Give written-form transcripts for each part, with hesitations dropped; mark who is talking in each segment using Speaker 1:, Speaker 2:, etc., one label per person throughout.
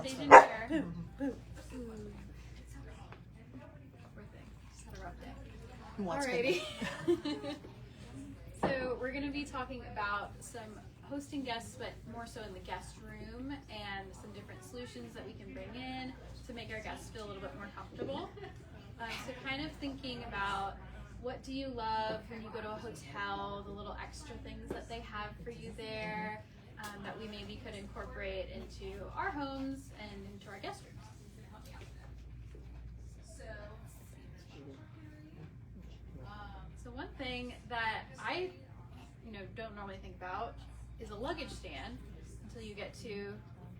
Speaker 1: invasion here.
Speaker 2: Poop.
Speaker 1: Poor thing. Just had a rough day.
Speaker 2: Who wants
Speaker 1: Alrighty.
Speaker 2: cookie?
Speaker 1: So we're going to be talking about some hosting guests, but more so in the guest room, and some different solutions that we can bring in to make our guests feel a little bit more comfortable. So kind of thinking about, what do you love when you go to a hotel, the little extra things that they have for you there, that we maybe could incorporate into our homes and into our guest rooms. So one thing that I don't normally think about is a luggage stand until you get to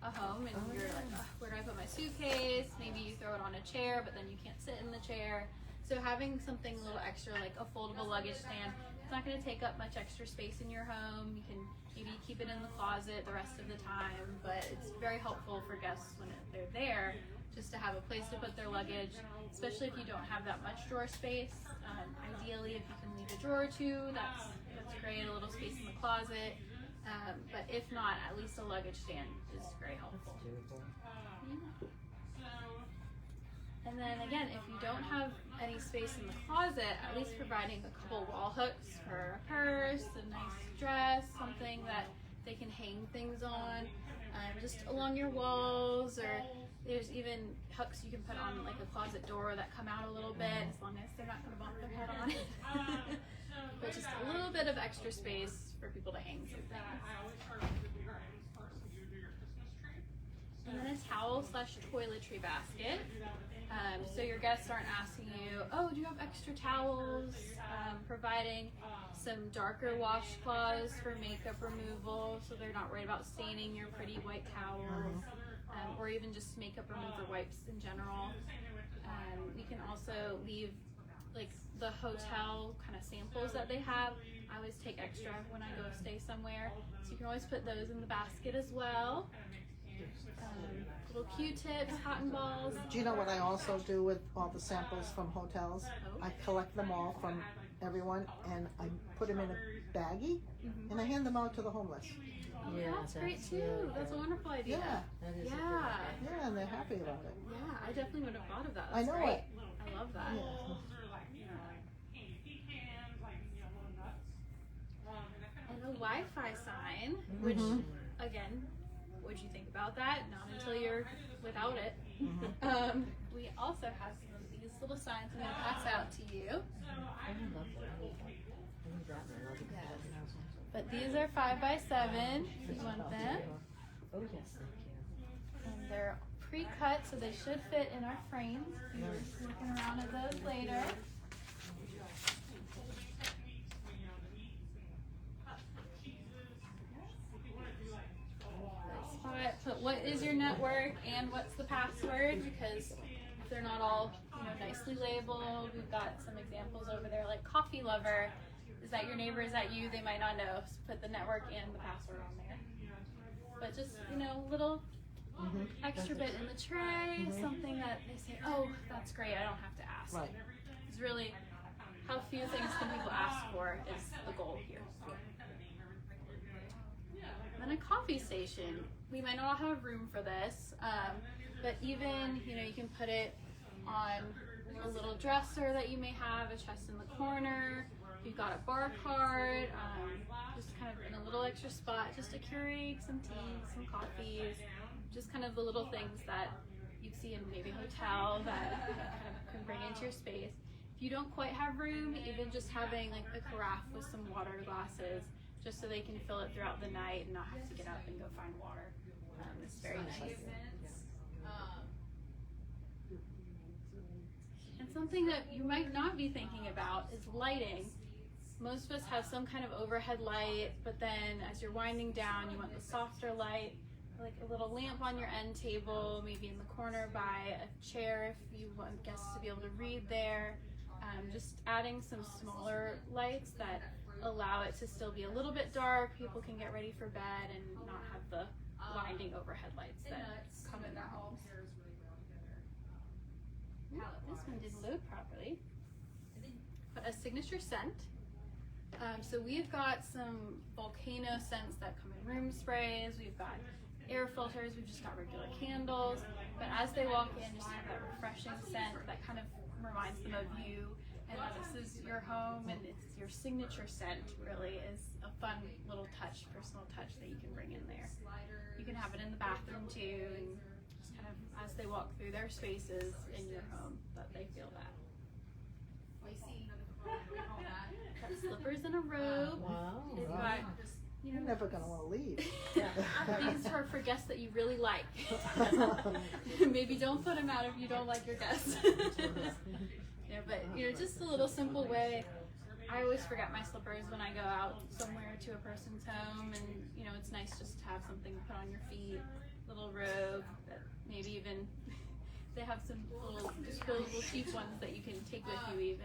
Speaker 1: a home and you're like, oh, where do I put my suitcase? Maybe you throw it on a chair, but then you can't sit in the chair. So having something a little extra, like a foldable luggage stand, it's not going to take up much extra space in your home. You can maybe keep it in the closet the rest of the time, but it's very helpful for guests when they're there just to have a place to put their luggage, especially if you don't have that much drawer space. Ideally, if you can leave a drawer or two, that's great, a little space in the closet. But if not, at least a luggage stand is very helpful. And then again, if you don't have any space in the closet, at least providing a couple wall hooks for a purse, a nice dress, something that they can hang things on, just along your walls, or there's even hooks you can put on like a closet door that come out a little bit, as long as they're not going to bump their head on it. But just a little bit of extra space for people to hang some things. And then a towel/toiletry basket. So your guests aren't asking you, oh, do you have extra towels? Providing some darker washcloths for makeup removal, so they're not worried about staining your pretty white towels, or even just makeup remover wipes in general. We can also leave like the hotel kind of samples that they have. I always take extra when I go stay somewhere, so you can always put those in the basket as well. Little Q-tips, cotton balls.
Speaker 2: Do you know what I also do with all the samples from hotels?
Speaker 1: Oh.
Speaker 2: I collect them all from everyone and I put them in a baggie and I hand them out to the homeless.
Speaker 1: Oh, yeah, that's great too.
Speaker 3: really
Speaker 1: That's a
Speaker 3: good.
Speaker 1: wonderful idea.
Speaker 2: Yeah.
Speaker 3: That is a good
Speaker 1: Yeah.
Speaker 3: idea.
Speaker 2: Yeah, and they're happy about it.
Speaker 1: Yeah, I definitely would have thought of that.
Speaker 2: I
Speaker 1: That's
Speaker 2: know
Speaker 1: great.
Speaker 2: it.
Speaker 1: I love that.
Speaker 2: Yeah.
Speaker 1: And a Wi-Fi sign, which again, what'd you think about that? Not until you're without it. We also have some of these little signs I'm going to pass out to you.
Speaker 3: I love that. I need that one. I'll get that.
Speaker 1: But these are 5x7 if you want them.
Speaker 3: Oh yes, thank you.
Speaker 1: And they're pre-cut, so they should fit in our frames. If you're looking around at those later. Put what is your network and what's the password, because if they're not all nicely labeled, we've got some examples over there like Coffee Lover. Is that your neighbor? Is that you? They might not know. So put the network and the password on there. But just little extra bit in the tray, something that they say, oh, that's great, I don't have to ask.
Speaker 2: Right.
Speaker 1: It's really how few things can people ask for is the goal here. Then a coffee station. We might not have room for this, but even, you can put it on a little dresser that you may have, a chest in the corner. You've got a bar cart, just kind of in a little extra spot, just to curate some teas, some coffees, just kind of the little things that you see in maybe a hotel that you kind of can bring into your space. If you don't quite have room, even just having like a carafe with some water glasses, just so they can fill it throughout the night and not have to get up and go find water. It's very nice. And something that you might not be thinking about is lighting. Most of us have some kind of overhead light, but then as you're winding down, you want the softer light, like a little lamp on your end table, maybe in the corner by a chair if you want guests to be able to read there. Just adding some smaller lights that allow it to still be a little bit dark. People can get ready for bed and not have the winding overhead lights that come in their homes. Ooh, this one didn't load properly. But a signature scent. So we've got some volcano scents that come in room sprays. We've got air filters. We've just got regular candles. candles, but as they walk in, just have that refreshing scent that kind of reminds them of you, and that this is your home and it's your signature scent. Really is a fun little touch, personal touch that you can bring in there. You can have it in the bathroom too, and just kind of as they walk through their spaces in your home, that they feel that. Got slippers and a robe.
Speaker 3: Wow.
Speaker 1: They've
Speaker 2: Wow.
Speaker 1: got, you
Speaker 2: You're
Speaker 1: know,
Speaker 2: never gonna want to leave.
Speaker 1: these are for guests that you really like. Maybe don't put them out if you don't like your guests. Yeah, but you know, just a little simple way. I always forget my slippers when I go out somewhere to a person's home, and you know, it's nice just to have something to put on your feet, little robe, that maybe even they have some little disposable cheap ones that you can take with you even.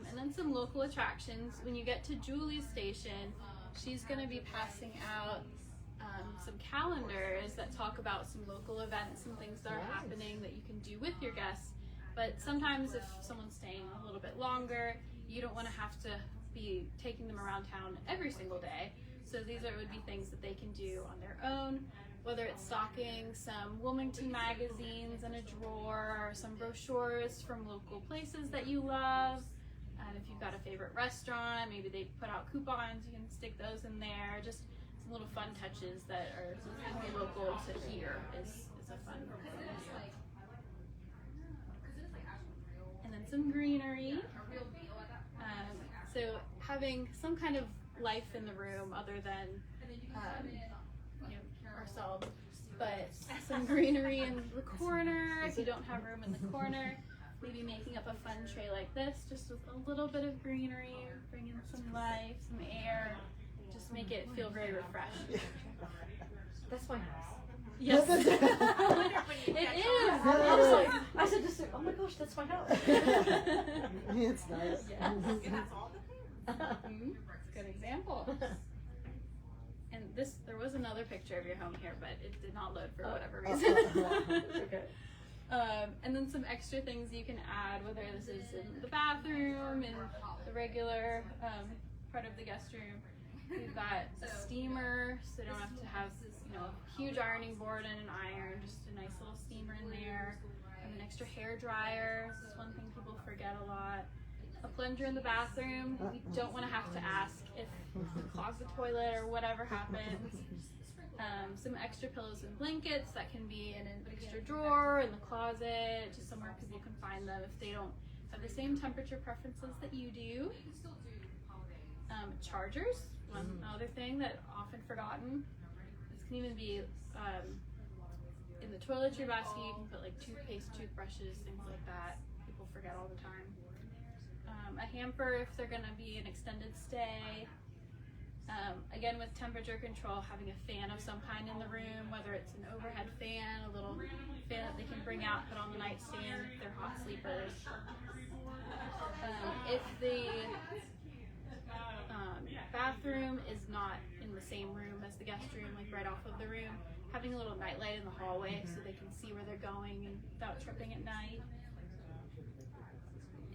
Speaker 1: And then some local attractions. When you get to Julie's station, she's going to be passing out some calendars that talk about some local events and things that are happening that you can do with your guests. But sometimes if someone's staying a little bit longer, you don't want to have to be taking them around town every single day. So these would be things that they can do on their own, whether it's stocking some Wilmington magazines in a drawer, or some brochures from local places that you love. And if you've got a favorite restaurant, maybe they put out coupons, you can stick those in there. Just some little fun touches that are local to here is a fun thing. And then some greenery. So having some kind of life in the room other than you know, ourselves, but some greenery in the corner. If you don't have room in the corner, maybe making up a fun tray like this, just with a little bit of greenery, bring in some life, some air, just make it feel very refreshing.
Speaker 3: That's my house.
Speaker 1: Yes, it is.
Speaker 3: I was like, I said just, oh my gosh, that's my house.
Speaker 2: It's nice.
Speaker 1: Yes. Good example. And this, there was another picture of your home here, but it did not load for whatever reason.
Speaker 3: Okay.
Speaker 1: And then some extra things you can add, whether this is in the bathroom, in the regular part of the guest room. We've got a steamer, so you don't have to have a huge ironing board and an iron, just a nice little steamer in there. And an extra hair dryer. This is one thing people forget a lot. A plunger in the bathroom. You don't want to have to ask if you clog the toilet or whatever happens. Some extra pillows and blankets that can be in an extra drawer in the closet, just somewhere people can find them if they don't have the same temperature preferences that you do. Chargers, one other thing that often forgotten. This can even be in the toiletry basket. You can put like toothpaste, toothbrushes, things like that. People forget all the time. A hamper if they're going to be an extended stay. Again, with temperature control, having a fan of some kind in the room, whether it's an overhead fan, a little fan that they can bring out, put on the nightstand if they're hot sleepers. If the bathroom is not in the same room as the guest room, like right off of the room, having a little nightlight in the hallway so they can see where they're going and without tripping at night.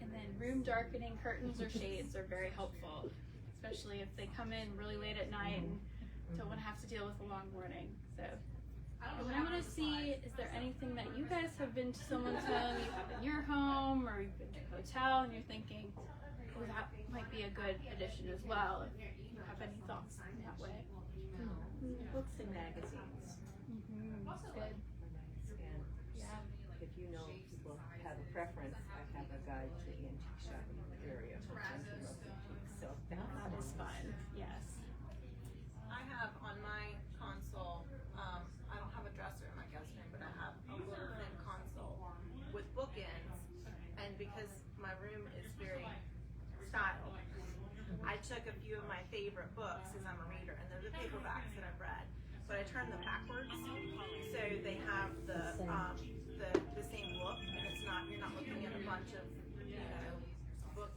Speaker 1: And then room darkening curtains or shades are very helpful, especially if they come in really late at night and don't want to have to deal with a long morning. So I want to see, is there anything that you guys have been to someone's home, you have in your home, or you've been to a hotel and you're thinking, oh, that might be a good addition as well, if you have any thoughts in that way.
Speaker 3: Books and magazines.
Speaker 1: Good.
Speaker 3: And
Speaker 1: Yeah.
Speaker 3: if you know people have a preference, I have a guide to the antique shop in the area for antiques. So
Speaker 1: That is fun. Yes.
Speaker 4: I have on my console, I don't have a dresser in my guest room, but I have a little thin console with bookends, and because my room is very styled, I took a few of my favorite books, because I'm a reader, and they're the paperbacks that I've read, but I turned them backwards, so they have the same look, and it's not, you're not looking at a bunch of, book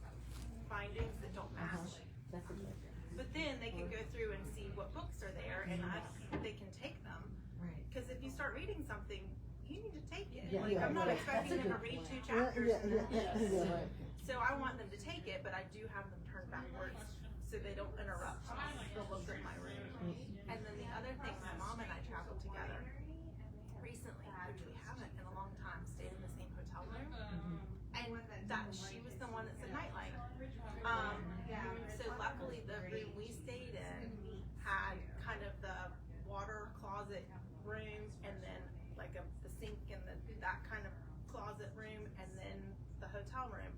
Speaker 4: bindings that don't match.
Speaker 3: that's a good.
Speaker 4: But then they can go through and see what books are there, and they can take them.
Speaker 3: Right.
Speaker 4: Because if you start reading something, you need to take it.
Speaker 2: Yeah,
Speaker 4: like
Speaker 2: yeah,
Speaker 4: I'm not
Speaker 2: yeah.
Speaker 4: expecting
Speaker 3: That's a
Speaker 4: them to
Speaker 3: good
Speaker 4: read
Speaker 3: point.
Speaker 4: 2 chapters. and then
Speaker 2: Yeah, right.
Speaker 4: So I want them to take it, but I do have them turned backwards so they don't interrupt the look of my room. And then the other thing my mom hotel room,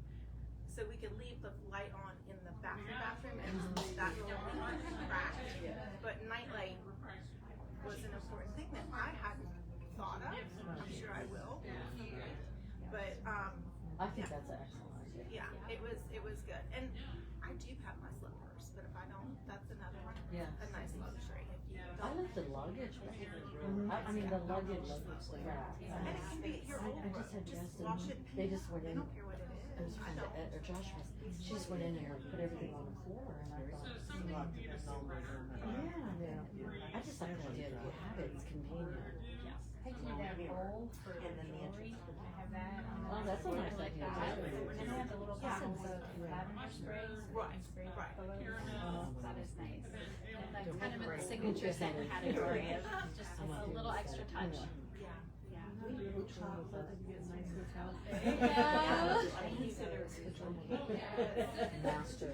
Speaker 4: so we could leave the light on in the bathroom, and that don't crack. But nightlight was an important thing that I hadn't thought of. I'm sure I will. But
Speaker 5: I think that's an excellent idea.
Speaker 4: yeah, it was good. And I do have my slippers, but if I don't, that's another one.
Speaker 5: Yeah.
Speaker 4: A nice luxury.
Speaker 5: I like the luggage bag. I mean, the luggage strap.
Speaker 4: And it can be your old
Speaker 5: I just had Justin,
Speaker 4: wash it.
Speaker 5: they just went
Speaker 4: They
Speaker 5: in,
Speaker 4: don't care what it
Speaker 5: it was
Speaker 4: is. I
Speaker 5: from the,
Speaker 4: don't.
Speaker 5: or Josh was, she just went in and like put everything on the floor and I thought, yeah, I just like the idea that you have it, it's convenient.
Speaker 6: I do that bowl for jewelry. I have that.
Speaker 5: Oh, that's a nice idea too.
Speaker 6: And I have the little bottles of lavender sprays.
Speaker 4: Right,
Speaker 6: Spray
Speaker 4: right.
Speaker 6: colors. That is nice.
Speaker 1: And that's kind of in the signature scent category of just a little extra touch.
Speaker 5: Master.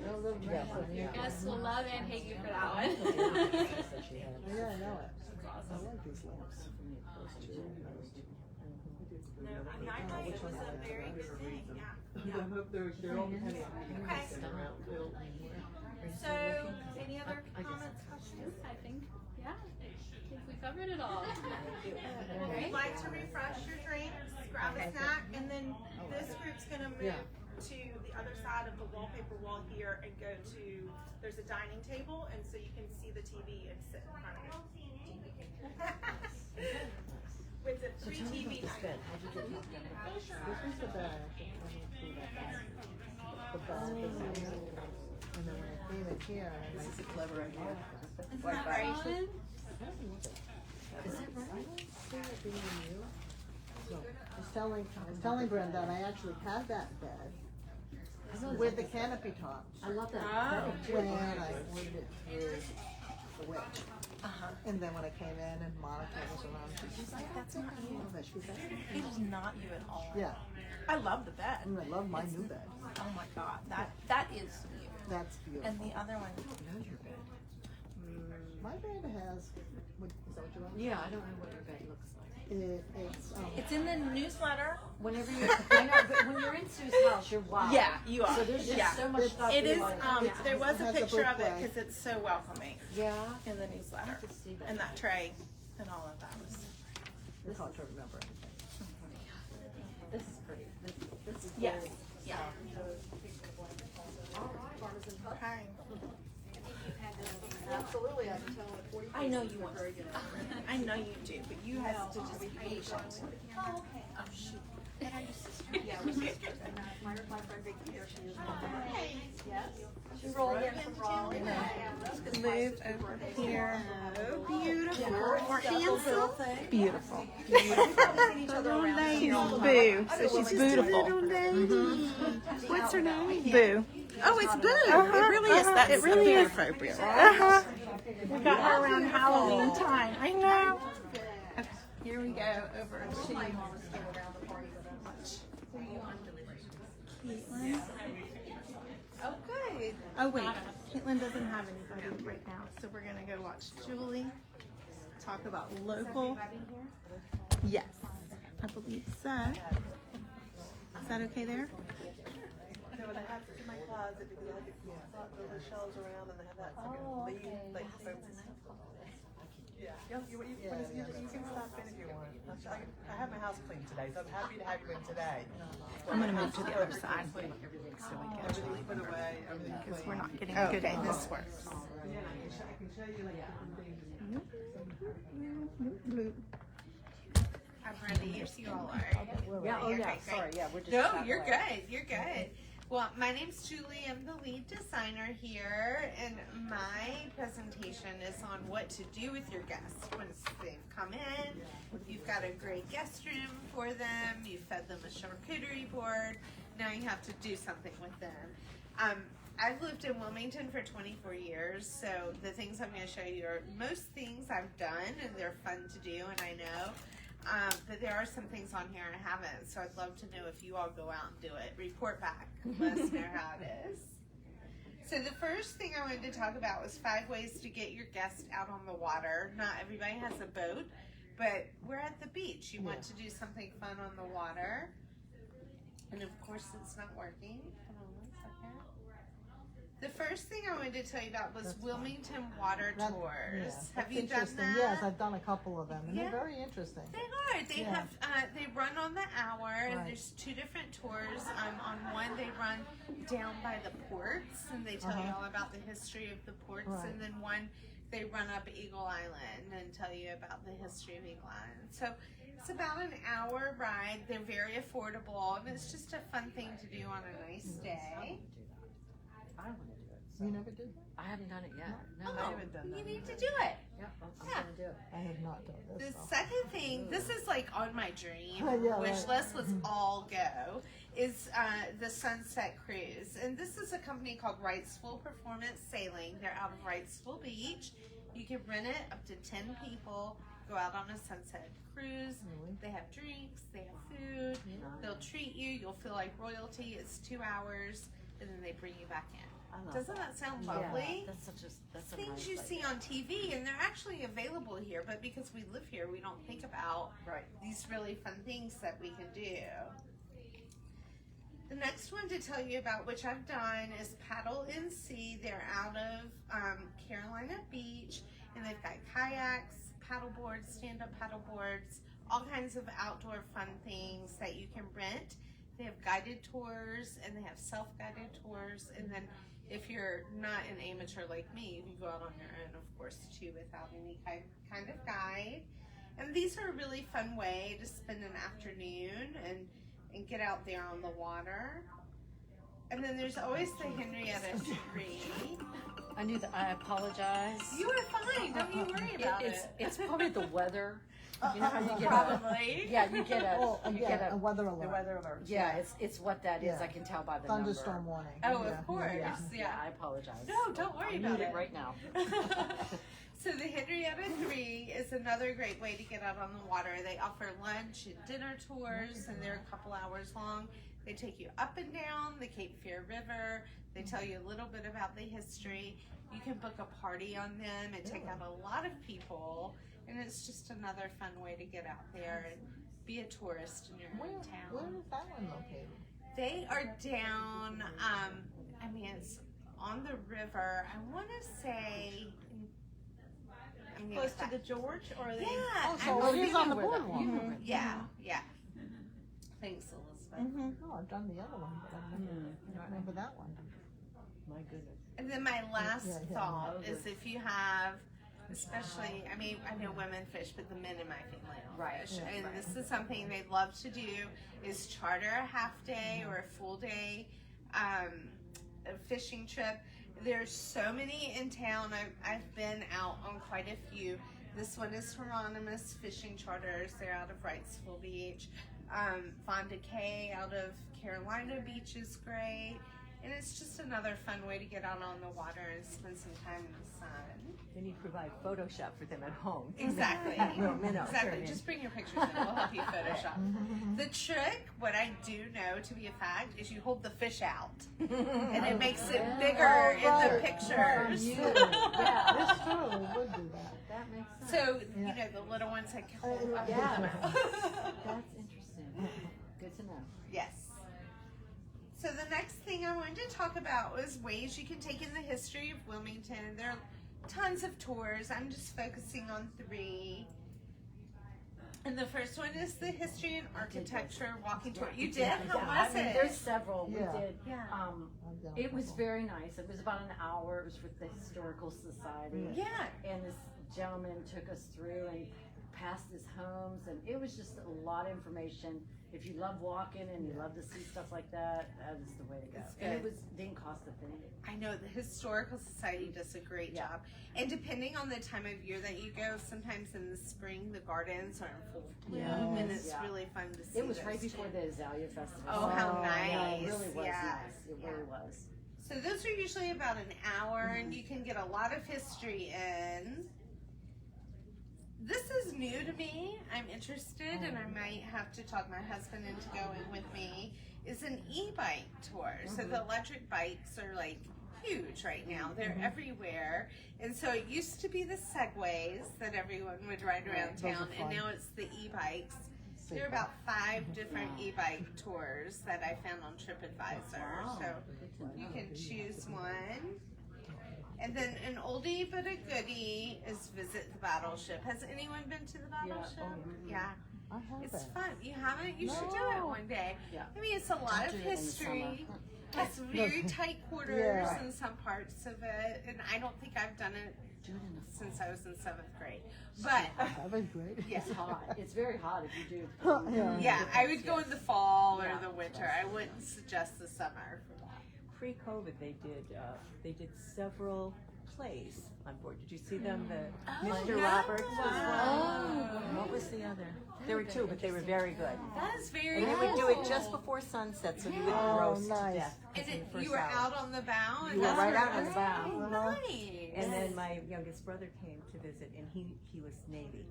Speaker 1: Your guests will love and hate you for that one.
Speaker 2: Yeah, I know it. I like these lamps.
Speaker 4: No, nightlight was a very good thing. Yeah.
Speaker 3: I hope they're all depending on
Speaker 4: Okay. So, any other comments, questions?
Speaker 1: I think, yeah, I think we covered it all.
Speaker 4: Well, we'd like to refresh your drinks, grab a snack, and then this group's gonna move to the other side of the wallpaper wall here and go to, there's a dining table, and so you can see the TV and sit in front of it. With the
Speaker 5: So
Speaker 4: free
Speaker 5: tell me
Speaker 4: TV
Speaker 5: about this
Speaker 4: night.
Speaker 5: bed, how'd you get hooked up?
Speaker 2: This was the bed. The bed. And then when I came in here, I
Speaker 3: This is a clever idea.
Speaker 1: Isn't that fun?
Speaker 5: Is that right?
Speaker 2: I was telling Brenda that I actually had that bed with the canopy tops
Speaker 5: I love that.
Speaker 2: when I ordered it through the witch. And then when I came in and Monica was around, she's like,
Speaker 4: That's not you.
Speaker 2: she's like,
Speaker 4: It is not you at all.
Speaker 2: yeah,
Speaker 4: I love the bed.
Speaker 2: and I love my new bed.
Speaker 4: Oh my god, that is you.
Speaker 2: That's beautiful.
Speaker 4: And the other one.
Speaker 2: My bed has, what, is that what you want?
Speaker 5: Yeah, I don't know what your bed looks like.
Speaker 4: It's in the newsletter.
Speaker 5: Whenever you're, I know, but when you're in Sue's house, you're wild.
Speaker 4: Yeah, you are.
Speaker 5: So there's just
Speaker 4: Yeah.
Speaker 5: so much stuff.
Speaker 4: It
Speaker 5: you
Speaker 4: is.
Speaker 5: like.
Speaker 4: There was
Speaker 2: It
Speaker 4: a
Speaker 2: has a
Speaker 4: picture of it
Speaker 2: booklet.
Speaker 4: because it's so welcoming
Speaker 5: Yeah.
Speaker 4: in the newsletter,
Speaker 5: I could see that.
Speaker 4: and that tray, and all of that was.
Speaker 2: It's hard to remember anything.
Speaker 5: This is pretty. This is
Speaker 4: Yes.
Speaker 5: very-
Speaker 4: Yeah. Okay.
Speaker 2: Absolutely, I can tell at 40.
Speaker 4: I know you want. I know you do, but you have to just be patient. Oh, okay. Oh shoot. Are you sisters?
Speaker 2: Yeah, we're sisters. And my friend Vicky here, she is
Speaker 4: Hi.
Speaker 2: Yes. She rolled in from Raleigh.
Speaker 4: Move over here. Oh, beautiful. More handsome. Beautiful.
Speaker 2: Each other around.
Speaker 4: Boo. So she's beautiful. What's her name? Boo. Oh, it's Boo. It really is. It really is appropriate. We got her around Halloween time. I know. Okay, here we go over to Caitlin. Oh, good. Oh, wait. Caitlin doesn't have anybody right now, so we're gonna go watch Julie talk about local. Yes, I believe so. Is that okay there?
Speaker 3: No, but I have it in my closet because I have the shelves around and I have that.
Speaker 6: Oh,
Speaker 3: But you,
Speaker 6: okay.
Speaker 3: like, folks and stuff. Yeah, you can stop in if you want. I have my house cleaned today, so I'm happy to have you in today.
Speaker 4: I'm gonna move to the other side.
Speaker 3: Everything's put away, everything's clean.
Speaker 4: We're not getting a good. Okay, this works.
Speaker 3: Yeah, I can show you like different things.
Speaker 4: I'm ready if you all are.
Speaker 5: Yeah, oh
Speaker 4: Okay,
Speaker 5: yeah,
Speaker 4: great.
Speaker 5: sorry, yeah, we're just.
Speaker 7: No,
Speaker 5: chatting
Speaker 7: you're
Speaker 5: away.
Speaker 7: good. You're good. Well, my name's Julie. I'm the lead designer here, and my presentation is on what to do with your guests once they've come in. You've got a great guest room for them. You've fed them a charcuterie board. Now you have to do something with them. I've lived in Wilmington for 24 years, so the things I'm going to show you are most things I've done, and they're fun to do, and I know. But there are some things on here I haven't, so I'd love to know if you all go out and do it. Report back. Let us know how it is. So the first thing I wanted to talk about was 5 ways to get your guests out on the water. Not everybody has a boat, but we're at the beach. You want to do something fun on the water. And of course it's not working. Hold on 1 second. The first thing I wanted to tell you about was
Speaker 2: That's fine.
Speaker 7: Wilmington Water
Speaker 2: That-
Speaker 7: Tours.
Speaker 2: yeah,
Speaker 7: Have
Speaker 2: that's
Speaker 7: you done
Speaker 2: interesting.
Speaker 7: that?
Speaker 2: Yes, I've done a couple of them, and
Speaker 7: Yeah.
Speaker 2: they're very interesting.
Speaker 7: They are. They
Speaker 2: Yeah.
Speaker 7: have. They run on the hour, and
Speaker 2: Right.
Speaker 7: there's 2 different tours. On one, they run down by the ports, and they tell you all about the history of the ports.
Speaker 2: Right.
Speaker 7: And then one, they run up Eagle Island and tell you about the history of Eagle Island. So it's about an hour ride. They're very affordable, and it's just a fun thing to do on a nice day.
Speaker 5: I want to do it. So.
Speaker 2: You never did that?
Speaker 5: I haven't done it yet. No,
Speaker 7: Oh,
Speaker 5: I
Speaker 3: haven't done
Speaker 7: you
Speaker 3: that
Speaker 7: need to
Speaker 3: either.
Speaker 7: do it.
Speaker 5: Yeah, I'm
Speaker 7: Yeah.
Speaker 5: gonna do it.
Speaker 2: I have not done
Speaker 7: The
Speaker 2: this. though.
Speaker 7: second thing, this is like on my dream
Speaker 2: Yeah,
Speaker 7: wish
Speaker 2: right.
Speaker 7: list, let's all go, is the Sunset Cruise. And this is a company called Wrightsville Performance Sailing. They're out of Wrightsville Beach. You can rent it up to 10 people, go out on a sunset cruise.
Speaker 2: Really?
Speaker 7: They have drinks, they have food, they'll treat you, you'll feel like royalty. It's 2 hours, and then they bring you back in.
Speaker 5: I love
Speaker 7: Doesn't that sound lovely?
Speaker 5: Yeah, that's a
Speaker 7: Things
Speaker 5: nice
Speaker 7: you
Speaker 5: idea.
Speaker 7: see on TV, and they're actually available here, but because we live here, we don't think about
Speaker 3: Right.
Speaker 7: these really fun things that we can do. The next one to tell you about, which I've done, is Paddle in Sea. They're out of Carolina Beach, and they've got kayaks, paddle boards, stand-up paddle boards, all kinds of outdoor fun things that you can rent. They have guided tours, and they have self-guided tours, and then if you're not an amateur like me, you can go out on your own, of course, too, without any kind of guide. And these are a really fun way to spend an afternoon and get out there on the water. And then there's always the Henrietta Tree.
Speaker 5: I knew that. I apologize.
Speaker 7: You are fine. Don't you worry about it.
Speaker 5: It's probably the weather. You know how you get
Speaker 7: Probably.
Speaker 5: Yeah, you get a.
Speaker 2: Oh,
Speaker 5: you
Speaker 2: yeah,
Speaker 5: get
Speaker 2: a weather
Speaker 3: The
Speaker 2: alert.
Speaker 3: weather alerts.
Speaker 5: Yeah, it's what that is.
Speaker 2: Yeah.
Speaker 5: I can tell by the
Speaker 2: Thunderstorm
Speaker 5: number.
Speaker 2: warning.
Speaker 7: Oh,
Speaker 2: Yeah,
Speaker 7: of course.
Speaker 2: yeah.
Speaker 7: Yeah.
Speaker 5: I apologize.
Speaker 7: No, don't worry
Speaker 5: I
Speaker 7: about
Speaker 5: need
Speaker 7: it.
Speaker 5: it right now.
Speaker 7: So the Henrietta 3 is another great way to get out on the water. They offer lunch and dinner tours, and they're a couple hours long. They take you up and down the Cape Fear River. They tell you a little bit about the history. You can book a party on them and take out a lot of people, and it's just another fun way to get out there and be a tourist in your
Speaker 2: Where
Speaker 7: hometown.
Speaker 2: is that one located?
Speaker 7: They are down, I mean, it's on the river. I want to say, I'm gonna
Speaker 4: Close
Speaker 7: get
Speaker 4: to the
Speaker 7: that.
Speaker 4: George, or are they?
Speaker 7: Yeah,
Speaker 2: Oh,
Speaker 7: I'm
Speaker 2: so it is on the
Speaker 7: familiar with
Speaker 2: boardwalk.
Speaker 7: it. Yeah, yeah. Thanks, Elizabeth.
Speaker 2: Oh, I've done the other one, but I don't remember that one.
Speaker 5: My goodness.
Speaker 7: And then my last
Speaker 2: Yeah, yeah.
Speaker 7: thought is if you have, especially, I mean, I know women fish, but the men in my family don't
Speaker 5: Right.
Speaker 7: fish.
Speaker 2: Yeah.
Speaker 7: And this is something they'd love to do, is charter a half day or a full day a fishing trip. There's so many in town. I've been out on quite a few. This one is Hieronymus Fishing Charters. They're out of Wrightsville Beach. Vonda Cay out of Carolina Beach is great. And it's just another fun way to get out on the water and spend some time in the sun.
Speaker 6: Then you provide Photoshop for them at home.
Speaker 7: Exactly.
Speaker 6: Little minnows
Speaker 7: Exactly.
Speaker 6: turn in.
Speaker 7: Just bring your pictures in. We'll help you Photoshop. The trick, what I do know to be a fact, is you hold the fish out. And it makes it bigger in the
Speaker 2: right.
Speaker 7: pictures.
Speaker 5: Yeah.
Speaker 2: It's true, we would do that.
Speaker 5: That makes sense.
Speaker 7: So, you
Speaker 2: Yeah.
Speaker 7: know, the little ones that can hold up.
Speaker 5: Yeah. That's interesting. Good to know.
Speaker 7: Yes. So the next thing I wanted to talk about was ways you can take in the history of Wilmington. There are tons of tours. I'm just focusing on 3. And the first one is the history and architecture walking tour. You did? How was
Speaker 5: I mean,
Speaker 7: it?
Speaker 5: there's several.
Speaker 2: Yeah.
Speaker 5: We did.
Speaker 7: Yeah.
Speaker 2: I've done a
Speaker 5: It was
Speaker 2: couple.
Speaker 5: very nice. It was about an hour. It was with the Historical Society.
Speaker 7: Yeah.
Speaker 5: And this gentleman took us through and passed his homes, and it was just a lot of information. If you love walking and you love to see stuff like that, that is the way to go.
Speaker 7: It's
Speaker 5: And it
Speaker 7: good.
Speaker 5: didn't cost a thing.
Speaker 7: I know the Historical Society does a great
Speaker 5: Yeah.
Speaker 7: job. And depending on the time of year that you go, sometimes in the spring the gardens are in full bloom,
Speaker 2: Yes.
Speaker 7: and it's
Speaker 5: Yeah.
Speaker 7: really fun to see.
Speaker 5: It was
Speaker 7: those
Speaker 5: right before
Speaker 7: too.
Speaker 5: the Azalea Festival.
Speaker 7: Oh, how
Speaker 5: Yeah, it
Speaker 7: nice.
Speaker 5: really was
Speaker 7: Yeah.
Speaker 5: nice. It really was.
Speaker 7: So those are usually about an hour, and you can get a lot of history in. This is new to me. I'm interested, and I might have to talk my husband into going with me. Is an e-bike tour. So the electric bikes are like huge right now. They're everywhere, and so it used to be the Segways that everyone would ride around
Speaker 2: Those are
Speaker 7: town, and
Speaker 2: fun.
Speaker 7: now it's the e-bikes. There are about 5 different e-bike tours that I found on TripAdvisor.
Speaker 5: Wow.
Speaker 7: So you can choose one. And then an oldie but a goodie is visit the battleship. Has anyone been to the battleship? Yeah.
Speaker 2: I
Speaker 7: It's
Speaker 2: haven't.
Speaker 7: fun. You haven't? You should do it
Speaker 2: No.
Speaker 7: one day.
Speaker 5: Yeah.
Speaker 7: I mean, it's a lot
Speaker 5: I'll
Speaker 7: of
Speaker 5: do it in the
Speaker 7: history.
Speaker 5: summer.
Speaker 7: It's very tight quarters
Speaker 2: Yeah.
Speaker 7: in some parts of it, and I don't think I've done it
Speaker 5: Do it in the fall.
Speaker 7: since I was in 7th grade. But
Speaker 2: That was great.
Speaker 7: yeah,
Speaker 5: It's hot. It's very hot if you do.
Speaker 2: Yeah.
Speaker 7: yeah, I would go in the fall or
Speaker 5: Yeah.
Speaker 7: the winter. I wouldn't suggest the summer for that.
Speaker 6: Pre-COVID, they did several plays on board. Did you see them? The Mr.
Speaker 7: no.
Speaker 6: Roberts was
Speaker 7: Wow.
Speaker 6: one. What was the other? There were 2, but they were very good.
Speaker 7: That is very
Speaker 6: And they
Speaker 7: cool.
Speaker 6: would do it just before sunset, so you wouldn't
Speaker 2: Oh,
Speaker 6: roast
Speaker 2: nice.
Speaker 6: to death.
Speaker 7: And
Speaker 6: in the
Speaker 7: it,
Speaker 6: first
Speaker 7: you were
Speaker 6: hour.
Speaker 7: out on the bow? And
Speaker 6: You were
Speaker 7: that's
Speaker 6: right
Speaker 7: where-
Speaker 6: out on the bow.
Speaker 7: Oh, nice.
Speaker 6: And then my youngest brother came to visit, and he was Navy.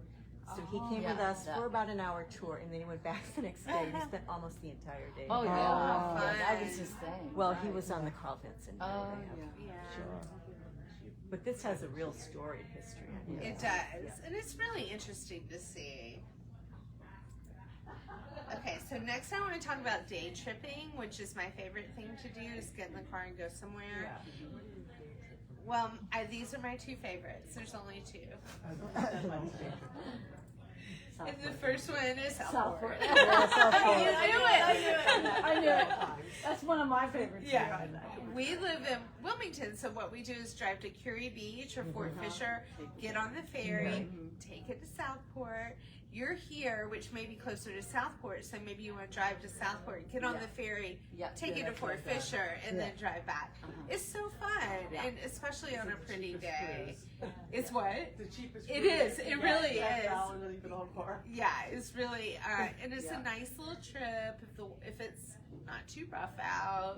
Speaker 6: So he came
Speaker 5: yeah,
Speaker 6: with us
Speaker 5: that-
Speaker 6: for about an hour tour, and then he went back the next day. He spent almost the entire day.
Speaker 5: Oh, yeah.
Speaker 2: Oh,
Speaker 5: Yeah, I was
Speaker 7: fun.
Speaker 5: just saying.
Speaker 6: Well, he
Speaker 5: right.
Speaker 6: was on the Carl Vinson.
Speaker 5: Oh,
Speaker 7: Yeah.
Speaker 2: Sure.
Speaker 6: But this has a real storied history. I mean,
Speaker 7: It does, and it's really interesting to see. Okay, so next I want to talk about day tripping, which is my favorite thing to do, is get in the car and go somewhere. Well, these are my 2 favorites. There's only 2. And the first one is Southport.
Speaker 5: Southport.
Speaker 2: Yeah, Southport.
Speaker 7: You knew it.
Speaker 5: I knew it. That's one of my favorites.
Speaker 7: Yeah.
Speaker 5: too.
Speaker 7: We live in Wilmington, so what we do is drive to Curie Beach or Fort Fisher, get on the ferry, take it to Southport. You're here, which may be closer to Southport, so maybe you want to drive to Southport, get on the ferry,
Speaker 5: Yeah.
Speaker 7: take it to Fort Fisher, and then drive back. It's so fun, and especially on a pretty day. It's what?
Speaker 3: The cheapest.
Speaker 7: It is. It really is.
Speaker 3: car.
Speaker 7: Yeah, it's really, and it's a nice little trip if it's not too rough out.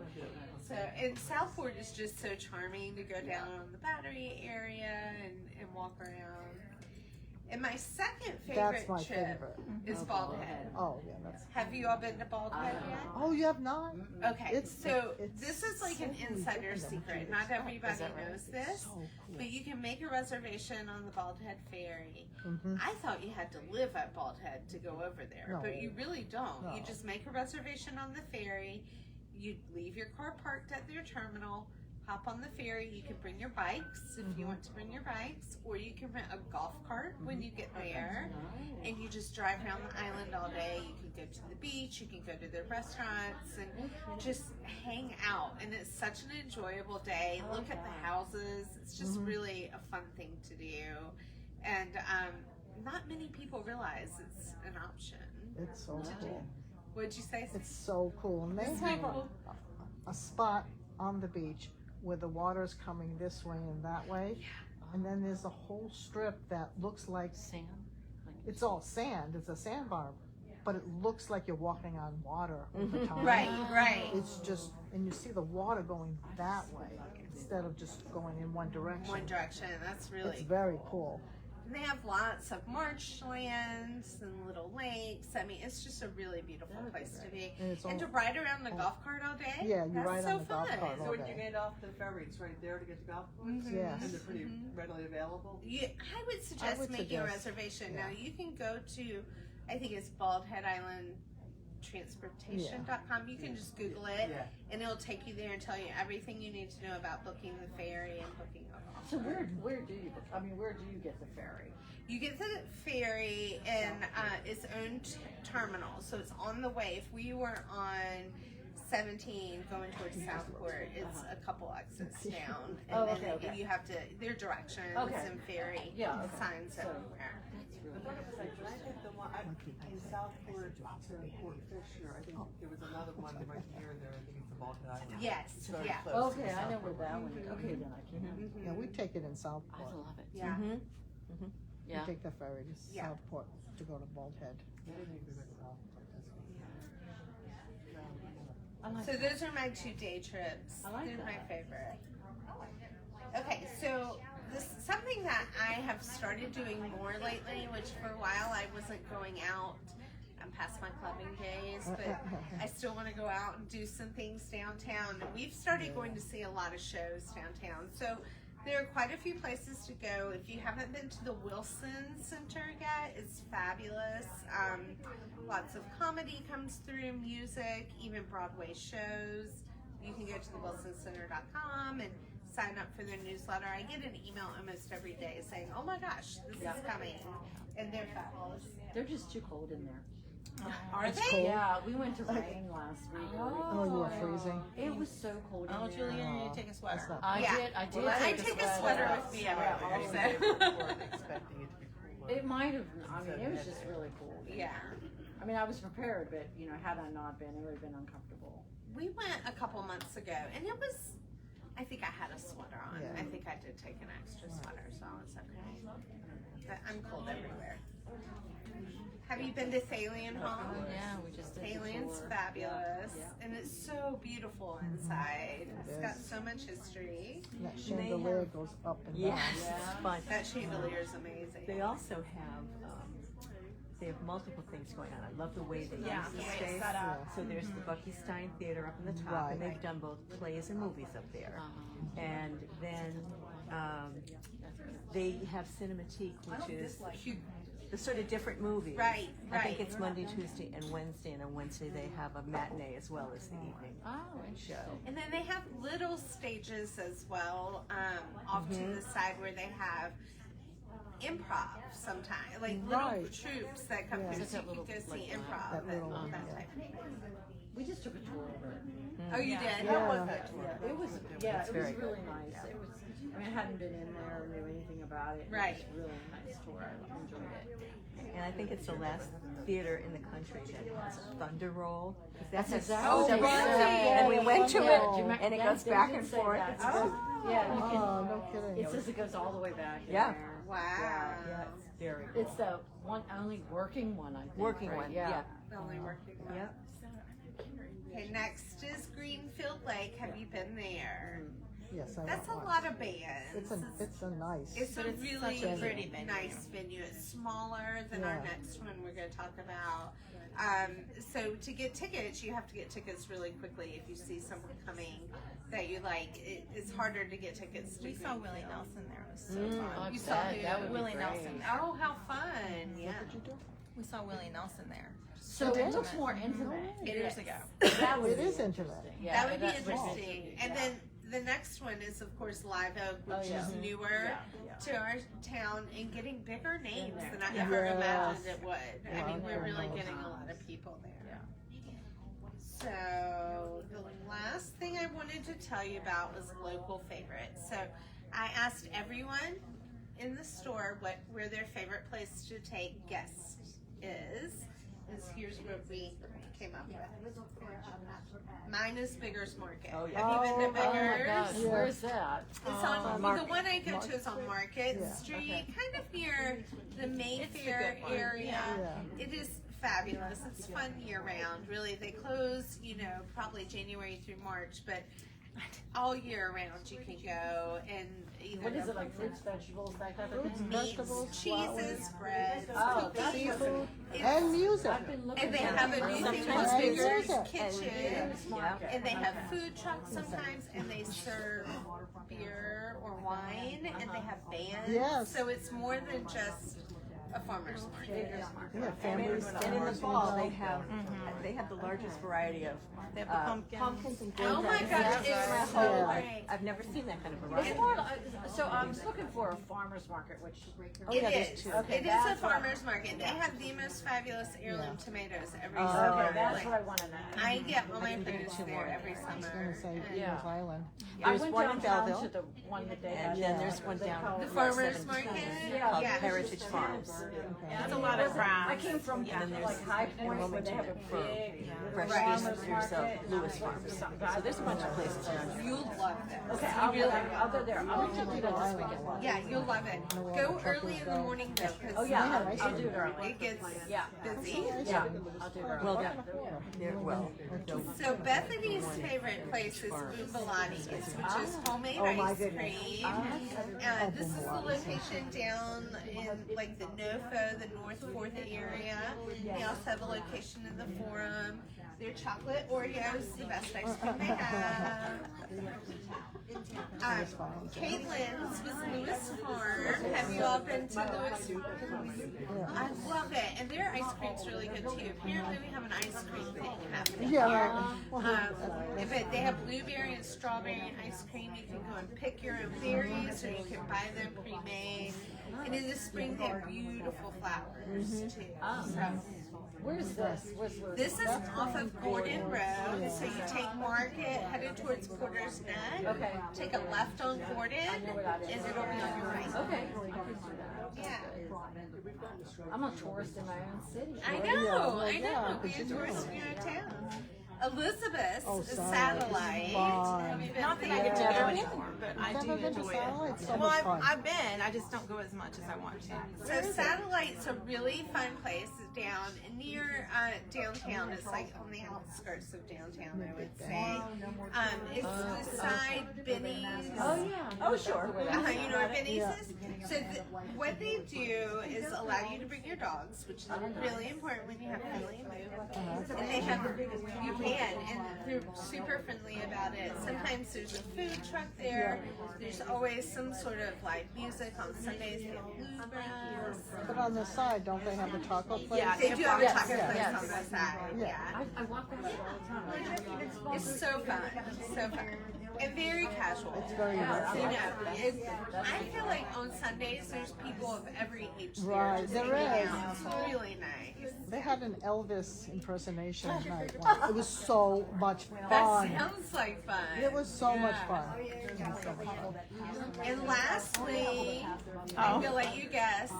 Speaker 7: So, and Southport is just so charming to go down on the Battery area and walk around. And my second favorite
Speaker 2: That's my
Speaker 7: trip
Speaker 2: favorite.
Speaker 7: is Bald Head.
Speaker 2: Oh, yeah, that's.
Speaker 7: Have you all been to Bald Head yet?
Speaker 2: Oh, you have not?
Speaker 7: Okay,
Speaker 2: It's-
Speaker 7: so
Speaker 2: it's
Speaker 7: this is like an
Speaker 2: so
Speaker 7: insider
Speaker 2: different.
Speaker 7: secret. Not everybody knows this,
Speaker 2: So cool.
Speaker 7: but you can make a reservation on the Bald Head Ferry.
Speaker 2: Mhm.
Speaker 7: I thought you had to live at Bald Head to go over there,
Speaker 2: No.
Speaker 7: but you really don't. You
Speaker 2: No.
Speaker 7: just make a reservation on the ferry. You leave your car parked at their terminal, hop on the ferry. You can bring your bikes if you want to bring your bikes, or you can rent a golf cart when you get there, and you just drive around the island all day. You can go to the beach, you can go to the restaurants, and just hang out. And it's such an enjoyable day. Look at the houses. It's just really a fun thing to do. And not many people realize it's an option.
Speaker 2: It's so cool.
Speaker 7: What'd you say?
Speaker 2: It's so cool. And they
Speaker 7: It's
Speaker 2: have
Speaker 7: cool.
Speaker 2: a spot on the beach where the water's coming this way and that way. And then there's a whole strip that looks like
Speaker 5: Sand.
Speaker 2: it's all sand. It's a sandbar, but it looks like you're walking on water over time.
Speaker 7: Right.
Speaker 2: It's just, and you see the water going that way instead of just going in one direction.
Speaker 7: One direction. That's really
Speaker 2: It's very cool.
Speaker 7: And they have lots of marshlands and little lakes. I mean, it's just a really beautiful place to be.
Speaker 2: And it's
Speaker 7: And
Speaker 2: all,
Speaker 7: to ride around the golf cart all day.
Speaker 2: Yeah, you
Speaker 7: that's
Speaker 2: ride
Speaker 7: so
Speaker 2: on the golf
Speaker 7: fun.
Speaker 2: cart
Speaker 3: So
Speaker 2: all
Speaker 3: when you
Speaker 2: day.
Speaker 3: get off the ferry, it's right there to get to golf course?
Speaker 2: Yes.
Speaker 3: And they're pretty readily available?
Speaker 7: I would suggest making a reservation.
Speaker 2: yeah.
Speaker 7: Now you can go to, I think it's Bald Head Island transportation.com. You can just Google it
Speaker 3: Yeah.
Speaker 7: and it'll take you there and tell you everything you need to know about booking the ferry and booking a golf.
Speaker 5: So where do you? I mean, where do you get the ferry?
Speaker 7: You get the ferry in its own terminal, so it's on the way. If we were on 17 going towards Southport, it's a couple exits down, and
Speaker 5: Oh,
Speaker 7: then
Speaker 5: okay.
Speaker 7: you have to. Their directions
Speaker 5: Okay.
Speaker 7: and ferry
Speaker 5: Yeah, okay.
Speaker 7: signs
Speaker 5: So-
Speaker 7: everywhere.
Speaker 3: I think the one, in Southport to Fort Fisher, I think there was another one right near there, I think it's the Balkan Island.
Speaker 7: Yes,
Speaker 3: It's very
Speaker 7: yeah.
Speaker 3: close to
Speaker 5: Okay, I know where
Speaker 3: Southport.
Speaker 5: that one is. Okay, then I can.
Speaker 2: Yeah, we take it in
Speaker 5: I
Speaker 2: Southport.
Speaker 5: love it.
Speaker 7: Yeah.
Speaker 5: Yeah.
Speaker 2: We take the ferry to
Speaker 7: Yeah.
Speaker 2: Southport to go to Bald Head.
Speaker 3: I didn't think we went to Southport,
Speaker 5: I like
Speaker 7: So those are my 2 day trips.
Speaker 5: I like
Speaker 7: They're my
Speaker 5: that.
Speaker 7: favorite. Okay, so this something that I have started doing more lately, which for a while I wasn't going out. I'm past my clubbing days, but I still want to go out and do some things downtown. And we've started going to see a lot of shows downtown. So There are quite a few places to go. If you haven't been to the Wilson Center yet, it's fabulous. Lots of comedy comes through, music, even Broadway shows. You can go to the wilsoncenter.com and sign up for their newsletter. I get an email almost every day saying, oh my gosh, this is coming. And they're fabulous.
Speaker 5: They're just too cold in there.
Speaker 7: Are
Speaker 2: It's
Speaker 7: they?
Speaker 2: cold.
Speaker 5: Yeah, we went to rain last week.
Speaker 2: Oh, you were freezing.
Speaker 5: It was so cold in
Speaker 4: Oh,
Speaker 5: there.
Speaker 4: Julia, you need to take a sweater.
Speaker 2: That's not-
Speaker 5: I
Speaker 7: Yeah.
Speaker 5: did. I did.
Speaker 7: Well, I take a sweater with me everywhere.
Speaker 3: weren't expecting it to be cool.
Speaker 5: It might have. I mean, it was just really cold.
Speaker 7: Yeah.
Speaker 5: I mean, I was prepared, but you know, had I not been, it would have been uncomfortable.
Speaker 7: We went a couple months ago, and it was. I think I had a sweater on.
Speaker 2: Yeah.
Speaker 7: I think I did take an extra sweater, so it's okay. But I'm cold everywhere. Have you been to Thalian Hall?
Speaker 5: Yeah, we just did the
Speaker 7: Thalian's
Speaker 5: tour.
Speaker 7: fabulous,
Speaker 5: Yeah.
Speaker 7: and it's so beautiful inside. It's got so much history.
Speaker 2: That chandelier goes up and down.
Speaker 6: Yes, it's fun.
Speaker 7: That chandelier is amazing.
Speaker 6: They also have, they have multiple things going on. I love the way they use the space. So there's the Bucky Stein Theater up in the top, and
Speaker 2: Right.
Speaker 6: they've done both plays and movies up there. And then they have Cinematique, which is the sort of different movies.
Speaker 7: Right,
Speaker 6: I think
Speaker 7: right.
Speaker 6: it's Monday, Tuesday, and Wednesday. And on Wednesday they have a matinee as well as the evening
Speaker 5: Oh,
Speaker 6: show.
Speaker 7: And then they have little stages as well, off to the side where they have improv sometimes, like little
Speaker 2: Right.
Speaker 7: troops that come
Speaker 2: Yeah.
Speaker 7: through,
Speaker 5: Just
Speaker 7: so
Speaker 5: that
Speaker 7: you can
Speaker 5: little,
Speaker 7: go see
Speaker 5: like,
Speaker 7: improv
Speaker 2: that little
Speaker 7: and
Speaker 2: one,
Speaker 7: that
Speaker 2: yeah.
Speaker 7: type of thing.
Speaker 5: we just took a tour of it.
Speaker 7: Oh, you did?
Speaker 2: Yeah.
Speaker 3: How was that tour?
Speaker 5: Yeah, it was.
Speaker 6: It's
Speaker 5: Yeah, it was
Speaker 6: very
Speaker 5: really
Speaker 6: good.
Speaker 5: nice. It was. I mean, I hadn't been in there or knew anything about it.
Speaker 7: Right.
Speaker 5: It was really a nice tour. I enjoyed it.
Speaker 6: And I think it's the last theater in the country that has a thunder roll. 'Cause
Speaker 5: That's
Speaker 6: has
Speaker 5: exactly.
Speaker 7: Oh,
Speaker 5: what they
Speaker 7: really?
Speaker 5: said.
Speaker 6: And we went to
Speaker 5: Yeah,
Speaker 6: it,
Speaker 5: do you remember-
Speaker 6: and it
Speaker 5: yeah,
Speaker 6: goes
Speaker 5: they
Speaker 6: back
Speaker 5: did
Speaker 6: and
Speaker 5: say
Speaker 6: forth.
Speaker 5: that.
Speaker 6: It's
Speaker 5: Oh, yeah, you can.
Speaker 2: Oh, no kidding.
Speaker 5: It says it goes all the way back. in
Speaker 6: Yeah.
Speaker 5: there.
Speaker 7: Wow.
Speaker 6: Yeah, it's very cool.
Speaker 5: It's the one only working one, I think.
Speaker 6: Working
Speaker 5: right?
Speaker 6: one, yeah.
Speaker 7: The only working one.
Speaker 6: Yep.
Speaker 7: Okay, next is Greenfield Lake. Have you been there?
Speaker 2: Yes, I
Speaker 7: That's a
Speaker 2: went
Speaker 7: lot
Speaker 2: once.
Speaker 7: of bands.
Speaker 2: It's a nice.
Speaker 7: It's a really
Speaker 2: such a
Speaker 7: pretty nice venue. It's smaller than our
Speaker 2: Yeah.
Speaker 7: next one we're going to talk about. So to get tickets, you have to get tickets really quickly. If you see someone coming that you like, it's harder to get tickets.
Speaker 4: We
Speaker 7: to
Speaker 4: saw
Speaker 7: Greenfield.
Speaker 4: Willie Nelson there. It was so
Speaker 5: Oh,
Speaker 4: fun.
Speaker 5: I
Speaker 7: You
Speaker 5: bet.
Speaker 7: saw who?
Speaker 5: That would be
Speaker 4: Willie
Speaker 5: great.
Speaker 4: Nelson.
Speaker 7: Oh, how fun! Yeah,
Speaker 2: What did you do?
Speaker 4: We saw Willie Nelson there.
Speaker 5: So it looks more intimate.
Speaker 4: Years ago.
Speaker 5: That would
Speaker 2: It
Speaker 5: be
Speaker 2: is
Speaker 5: interesting.
Speaker 2: intimate.
Speaker 5: Yeah,
Speaker 7: that would be
Speaker 5: that's
Speaker 7: interesting. And then the next one is, of course, Live Oak, which
Speaker 5: Oh, yeah.
Speaker 7: is newer
Speaker 5: Yeah, yeah.
Speaker 7: to our town and getting bigger names
Speaker 5: there.
Speaker 7: than I
Speaker 5: Yeah.
Speaker 7: ever
Speaker 2: Yes.
Speaker 7: imagined it would. I mean,
Speaker 2: Lot
Speaker 7: we're
Speaker 2: of
Speaker 7: really
Speaker 2: those.
Speaker 7: getting a lot of people there. So the last thing I wanted to tell you about was local favorites. So I asked everyone in the store where their favorite place to take guests is. Here's what we came up with. Mine is Biggers Market.
Speaker 6: Oh, yeah.
Speaker 7: Have you been to
Speaker 2: Oh,
Speaker 5: Oh my
Speaker 7: Biggers?
Speaker 5: gosh,
Speaker 2: Yeah.
Speaker 5: where's that?
Speaker 7: It's on
Speaker 6: Market.
Speaker 7: the one I go to is on Market
Speaker 2: Yeah.
Speaker 7: Street, kind of near the Mayfair
Speaker 4: good one.
Speaker 7: area.
Speaker 2: Yeah.
Speaker 7: It is fabulous. It's fun year round. Really, they close, probably January through March, but all year round you can go and either
Speaker 5: What is it, like fruits, vegetables, that type of
Speaker 2: Fruits,
Speaker 5: thing?
Speaker 7: meats,
Speaker 2: vegetables,
Speaker 7: cheeses, breads,
Speaker 5: Oh, that's
Speaker 7: cookies.
Speaker 2: Seafood
Speaker 7: It's-
Speaker 2: and music.
Speaker 5: I've been looking
Speaker 7: And they
Speaker 5: for
Speaker 7: have
Speaker 5: it.
Speaker 7: a new thing
Speaker 2: Sometimes
Speaker 7: called
Speaker 2: they
Speaker 7: Biggers
Speaker 2: use it.
Speaker 7: Kitchen.
Speaker 5: Market.
Speaker 7: And they have
Speaker 5: Okay.
Speaker 7: food trucks sometimes, and they serve beer or wine, and they have bands.
Speaker 2: Yes.
Speaker 7: So it's more than just a farmer's market.
Speaker 2: Yeah,
Speaker 6: And
Speaker 2: families.
Speaker 6: in the fall, they have the largest variety of
Speaker 4: They have the pumpkins.
Speaker 6: and
Speaker 7: Oh my
Speaker 6: gourds.
Speaker 7: gosh, it's so
Speaker 2: Yeah.
Speaker 7: great.
Speaker 6: I've never seen that kind of
Speaker 5: It's
Speaker 6: variety.
Speaker 5: more like, so I was looking for a farmer's market, which.
Speaker 6: Oh,
Speaker 7: It
Speaker 6: yeah, there's
Speaker 7: is.
Speaker 6: two.
Speaker 5: Okay,
Speaker 7: It is a
Speaker 5: that's what-
Speaker 7: farmer's market. They have the most fabulous heirloom tomatoes every
Speaker 6: Oh,
Speaker 7: summer.
Speaker 5: Okay, that's
Speaker 7: Like,
Speaker 5: what I want to know.
Speaker 7: I get all my
Speaker 6: can do
Speaker 7: produce
Speaker 6: two
Speaker 7: there
Speaker 6: more.
Speaker 7: every
Speaker 2: I was gonna
Speaker 7: summer.
Speaker 2: say
Speaker 7: And-
Speaker 5: Yeah.
Speaker 2: Eagles Island.
Speaker 5: I
Speaker 6: There's
Speaker 5: went
Speaker 6: one in
Speaker 5: downtown
Speaker 6: Belleville.
Speaker 5: to the one that they
Speaker 6: And
Speaker 5: had.
Speaker 6: then there's one
Speaker 5: they
Speaker 6: down
Speaker 5: call
Speaker 7: The
Speaker 5: it
Speaker 7: farmer's
Speaker 6: 17
Speaker 7: market.
Speaker 5: called
Speaker 7: Yeah.
Speaker 6: Heritage Farms.
Speaker 4: That's a lot of crafts.
Speaker 5: I came from like High Point where they have a big
Speaker 6: Fresh
Speaker 5: farmer's
Speaker 6: Feast, there's
Speaker 5: market.
Speaker 6: Lewis Farms. So there's a bunch of places around.
Speaker 7: You'll love this.
Speaker 5: Okay, I'll go there. I'll go there. I'll do that this weekend.
Speaker 7: Yeah, you'll love it. Go early in the morning though, because
Speaker 5: Oh yeah, I'll do it early.
Speaker 7: it gets
Speaker 5: Yeah.
Speaker 7: busy.
Speaker 5: Yeah, I'll do it early.
Speaker 6: Well,
Speaker 7: So Bethany's favorite place is Boombalani's, which is homemade
Speaker 5: Oh, my
Speaker 7: ice
Speaker 5: goodness.
Speaker 7: cream. This is the location down in like the NoFo, the North Fourth area. They also have a location in the Forum. Their chocolate Oreos, the best ice cream they have. Caitlin's was Lewis Farm. Have you all been to Lewis Farm? I love it, and their ice cream's really good too. Apparently, we have an ice cream thing happening
Speaker 2: Yeah,
Speaker 7: here.
Speaker 2: right.
Speaker 7: But they have blueberry and strawberry ice cream. You can go and pick your own berries, or you can buy them pre-made. And in the spring, they have beautiful flowers too. So,
Speaker 5: Where's this?
Speaker 7: this is off of Gordon Road, so you take Market, headed towards Porter's Neck.
Speaker 5: Okay.
Speaker 7: Take a left on Gordon, and it'll be on your right.
Speaker 5: Okay.
Speaker 7: Yeah.
Speaker 5: I'm a tourist in my own city.
Speaker 7: I know. We're tourists in your town. Elizabeth's Satellite. Have you been
Speaker 3: Not that I get to go anymore, but I do enjoy it.
Speaker 2: It's so
Speaker 3: Well,
Speaker 2: much fun.
Speaker 3: I've been. I just don't go as much as I want to.
Speaker 7: So Satellite's a really fun place down near downtown. It's like on the outskirts of downtown, I would say. It's beside Benny's.
Speaker 5: Oh yeah.
Speaker 6: Oh, sure.
Speaker 7: You know where Benny's is? So what they do is allow you to bring your dogs, which is really important when you have family move. And they have, you can, and they're super friendly about it. Sometimes there's a food truck there. There's always some sort of live music on Sundays. They have bluegrass.
Speaker 2: But on the side, don't they have a taco place?
Speaker 3: Yeah,
Speaker 7: They do have a
Speaker 5: Yes,
Speaker 7: taco place
Speaker 5: yes.
Speaker 7: on the side. Yeah.
Speaker 5: I walk by that all the time.
Speaker 7: It's so fun. So fun. And very casual.
Speaker 2: It's very
Speaker 7: You
Speaker 2: nice.
Speaker 7: know, I feel like on Sundays there's people of every age there.
Speaker 2: Right,
Speaker 7: just
Speaker 2: there
Speaker 7: hanging
Speaker 2: is.
Speaker 7: out. It's really nice.
Speaker 2: They had an Elvis impersonation night once. It was so much
Speaker 7: That
Speaker 2: fun.
Speaker 7: sounds like fun.
Speaker 2: It was so much fun.
Speaker 7: And lastly, I'm gonna let you guess.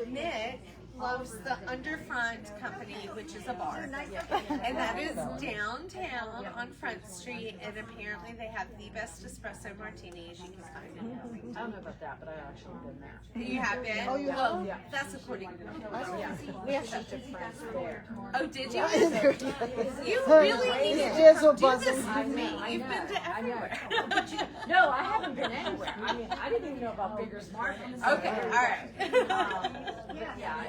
Speaker 7: Nick loves the Underfront Company, which is a bar, and that is downtown on Front Street. And apparently, they have the best espresso martinis you can find.
Speaker 5: I don't know about that, but I actually been there.
Speaker 7: You have been?
Speaker 2: Oh, you
Speaker 7: well,
Speaker 5: have?
Speaker 7: that's according to me.
Speaker 5: Yeah. We actually took friends there.
Speaker 7: Oh, did you?
Speaker 2: You
Speaker 7: You really need
Speaker 2: His
Speaker 7: to
Speaker 2: ears were
Speaker 7: do this
Speaker 2: buzzing.
Speaker 7: with me. You've been to everywhere.
Speaker 5: No, I haven't been anywhere. I mean, I didn't even know about Bigger's Market.
Speaker 7: Okay, all right.
Speaker 5: Yeah,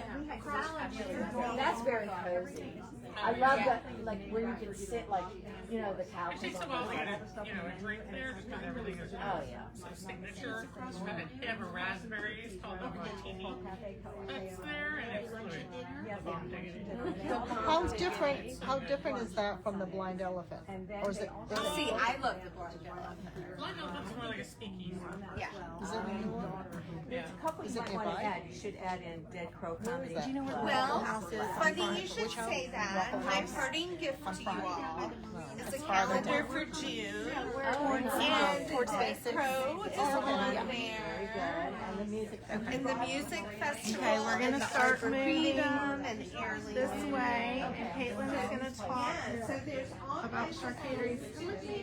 Speaker 5: that's very cozy. I love that, like where you can sit, like you know, the couches.
Speaker 8: It takes a while to get a drink there just because everything is
Speaker 5: Oh yeah.
Speaker 8: so signature across from it. They have a raspberry, it's called the martini. That's there, and it's good.
Speaker 2: How different is that from the Blind Elephant? Or is it?
Speaker 7: See, I love the Blind Elephant.
Speaker 8: Blind Elephant's more like a speakeasy.
Speaker 7: Yeah.
Speaker 2: Is it a new one?
Speaker 6: There's a couple you
Speaker 2: Is it
Speaker 6: might want to
Speaker 2: nearby?
Speaker 6: add. You should add in Dead Crow Comedy.
Speaker 2: that? Do you know where
Speaker 7: Well, funny you should say that. My parting gift to you all is a calendar for June. And Dead Crow is on there.
Speaker 6: And the music.
Speaker 7: And the music festival.
Speaker 4: Okay, we're gonna
Speaker 7: and the
Speaker 4: start moving
Speaker 7: Arboretum and Airly.
Speaker 4: this way, and Caitlin is gonna talk
Speaker 7: Yeah, so there's all
Speaker 4: about
Speaker 7: kinds of
Speaker 4: charcuterie.
Speaker 7: things to do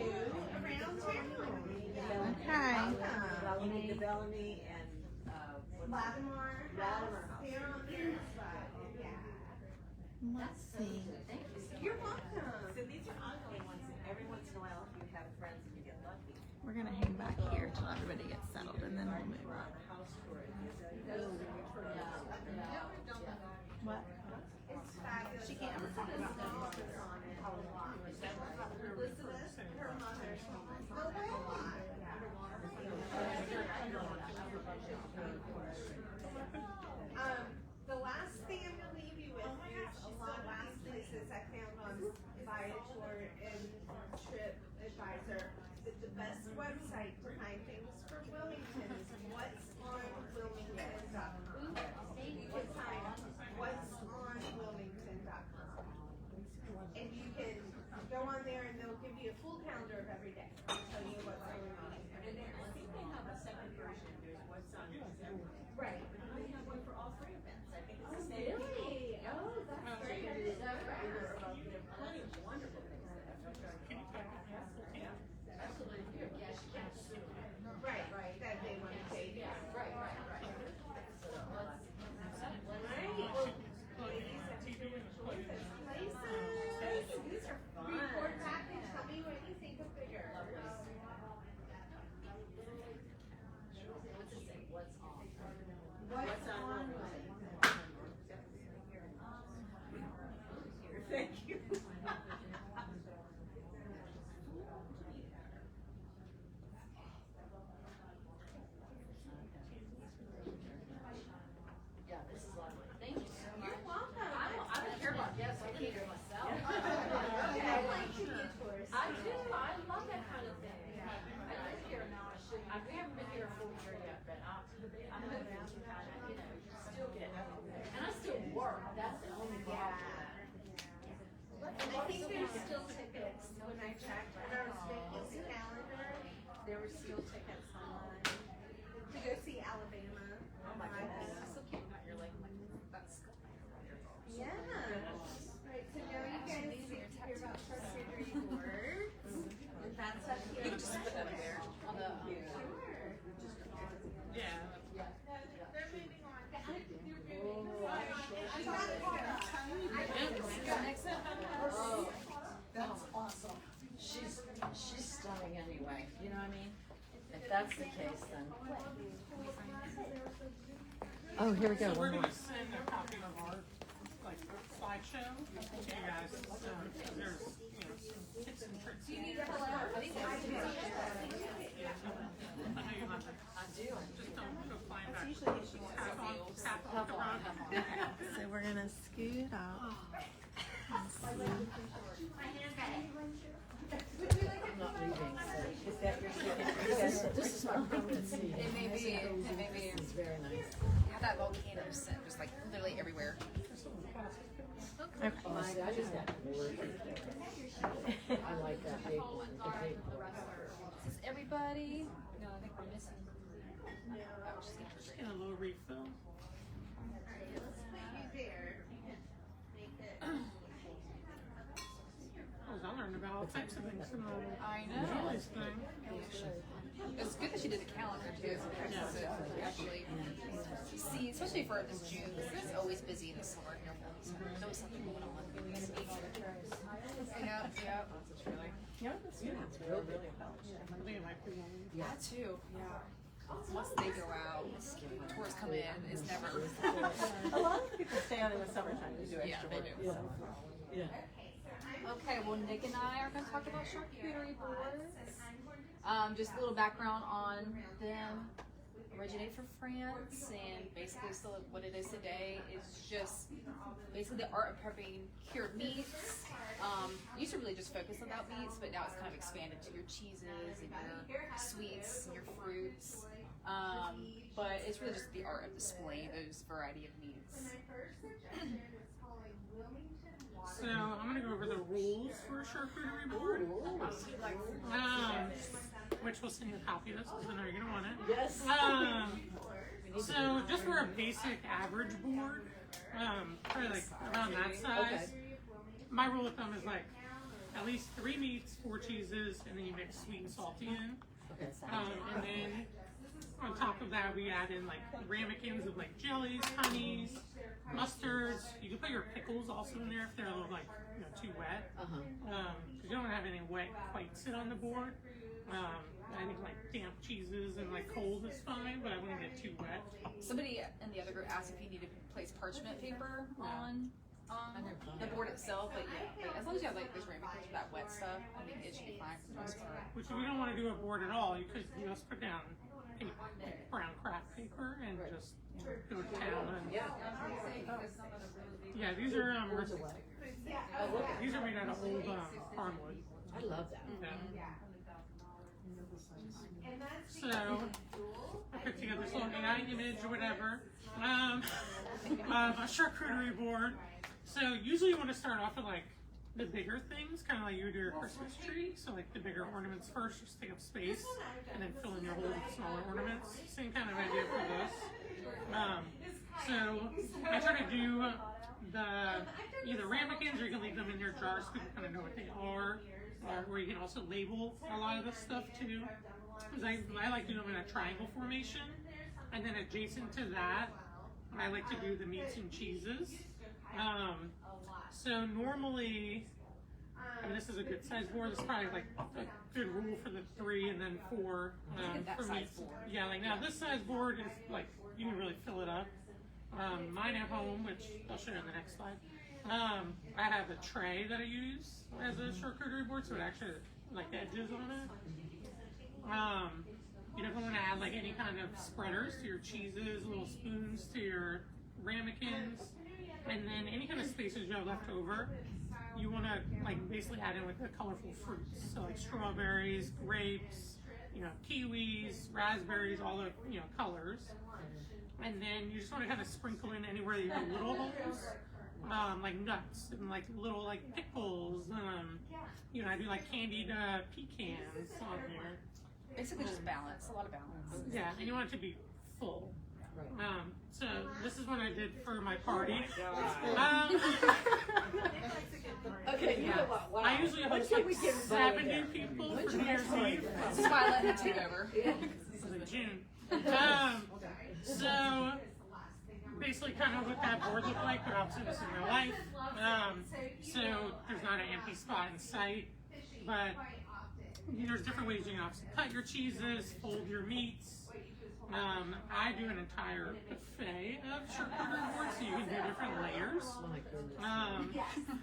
Speaker 7: around town.
Speaker 4: Okay.
Speaker 6: Bellamy, the Bellamy, and
Speaker 7: Lattimore House, they're on there as well. Yeah.
Speaker 4: Let's see.
Speaker 7: You're welcome.
Speaker 6: So these are ongoing ones, and every once in a while, if you have friends and you get lucky.
Speaker 4: We're gonna hang back here till everybody gets settled, and then we'll move on. What?
Speaker 7: She can't. Elizabeth, her mother. The last thing I'm gonna leave you with is a lot of these places I found on Viator and Trip Advisor. That the best website to find things for Wilmington is what's on Wilmington.com. You can find what's on Wilmington.com. And you can go on there and they'll give you a full calendar of every day. Tell you what's
Speaker 5: we haven't been here a full year yet, but I'm hoping to kind of, you know, still get, and I still work, that's the only problem.
Speaker 7: I think there's still tickets. When I checked Vicky's calendar, there were still tickets online to go see Alabama.
Speaker 5: Oh my goodness.
Speaker 1: I still can't cut your leg. I'm like, that's
Speaker 7: Yeah. Right, so now you guys get to hear about charcuterie boards. And that's up here.
Speaker 1: You can just put that in there on the.
Speaker 8: Yeah.
Speaker 7: They're moving on.
Speaker 5: Oh, that's awesome. She's stunning anyway, you know what I mean? If that's the case, then.
Speaker 6: Oh, here we go.
Speaker 8: So we're
Speaker 6: One more.
Speaker 8: gonna send a copy of our like slideshow to you guys. There's tips and tricks.
Speaker 1: Do you need hello? I think that's
Speaker 8: I know you love it.
Speaker 5: I do.
Speaker 8: Just don't go flying back. Tap on the rug.
Speaker 7: So we're gonna scoot out.
Speaker 5: I'm not leaving, so.
Speaker 6: Is that your signature?
Speaker 5: This is my permanent seat.
Speaker 1: It may be.
Speaker 5: This is very nice.
Speaker 1: Have that volcano scent just like literally everywhere.
Speaker 5: Oh, see, I just got bored. I like that big, the big.
Speaker 1: Is this everybody? No, I think we're missing. Oh, she's gonna
Speaker 8: Just get a little refill. I learned about all types of things tonight.
Speaker 1: I know.
Speaker 8: This thing.
Speaker 1: It's good that she did the calendar too. So actually see, especially for this June, because it's always busy in the summer here. There's always something going on. Yeah, yeah.
Speaker 3: You know, the students really embellished it.
Speaker 8: I think it might be one.
Speaker 1: That too. Yeah. Once they go out, tourists come in, it's never.
Speaker 3: A lot of people stay on in the summertime to do
Speaker 1: Yeah,
Speaker 3: extra
Speaker 1: they
Speaker 3: work.
Speaker 1: do.
Speaker 3: So.
Speaker 5: Yeah.
Speaker 1: Okay, well, Nick and I are going to talk about charcuterie boards. Just a little background on them. Originated from France, and basically, still what it is today is just basically the art of prepping cured meats. Used to really just focus on that meats, but now it's kind of expanded to your cheeses and your sweets and your fruits. But it's really just the art of displaying those variety of meats.
Speaker 8: So I'm gonna go over the rules for a charcuterie board. Which we'll send you a copy of this because I know you're gonna want it.
Speaker 5: Yes.
Speaker 8: So just for a basic average board, probably like around that size. My rule of thumb is like at least 3 meats, 4 cheeses, and then you mix sweet and salty in.
Speaker 5: Okay.
Speaker 8: And then on top of that, we add in like ramekins of like jellies, honeys, mustards. You can put your pickles also in there if they're a little like too wet. Because you don't want to have any wet quite sit on the board. I think like damp cheeses and like cold is fine, but I wouldn't get too wet.
Speaker 1: Somebody in the other group asked if you need to place parchment paper on the board itself, but yeah, like, as long as you have like those ramekins with that wet stuff, I think it should be fine for the most part.
Speaker 8: Which if you don't want to do a board at all, you could just put down paper, like brown craft paper and just go to town. And, yeah, these are these are made out of old hardwood.
Speaker 5: I love that.
Speaker 8: Yeah. So I put together this little AI image or whatever. A charcuterie board. So usually you want to start off with like the bigger things, kind of like you would your Christmas tree. So like the bigger ornaments first, just take up space, and then fill in your hole with smaller ornaments. Same kind of idea for this. So I try to do the either ramekins, or you can leave them in your jar so people kind of know what they are. Or you can also label a lot of this stuff too. Because I like doing them in a triangle formation, and then adjacent to that, I like to do the meats and cheeses. So normally, I mean, this is a good size board. This is probably like a good rule for the 3 and then 4 for meats. Yeah, like now this size board is like you can really fill it up. Mine at home, which I'll show you on the next slide. I have a tray that I use as a charcuterie board, so it actually like edges on it. You definitely want to add like any kind of spreaders to your cheeses, little spoons to your ramekins, and then any kind of spaces you have left over, you want to like basically add in with the colorful fruits. So like strawberries, grapes, kiwis, raspberries, all the, colors. And then you just want to kind of sprinkle in anywhere that you have little holes, like nuts and like little like pickles. I do like candied pecans on there.
Speaker 1: Basically just balance, a lot of balance.
Speaker 8: Yeah, and you want it to be full. So this is what I did for my party.
Speaker 5: Okay, you know what? Wow.
Speaker 8: I usually host
Speaker 5: When can
Speaker 8: like
Speaker 5: we get involved
Speaker 8: 70
Speaker 5: there?
Speaker 8: people
Speaker 5: When
Speaker 8: for
Speaker 5: should
Speaker 8: New
Speaker 5: we
Speaker 8: Year's
Speaker 5: start?
Speaker 8: Eve.
Speaker 1: This is why I let him take over.
Speaker 8: This is in June. So basically kind of what that board looked like, but obviously this is real life. So there's not an empty spot in sight, but there's different ways you can obviously cut your cheeses, fold your meats. I do an entire buffet of charcuterie boards, so you can do different layers.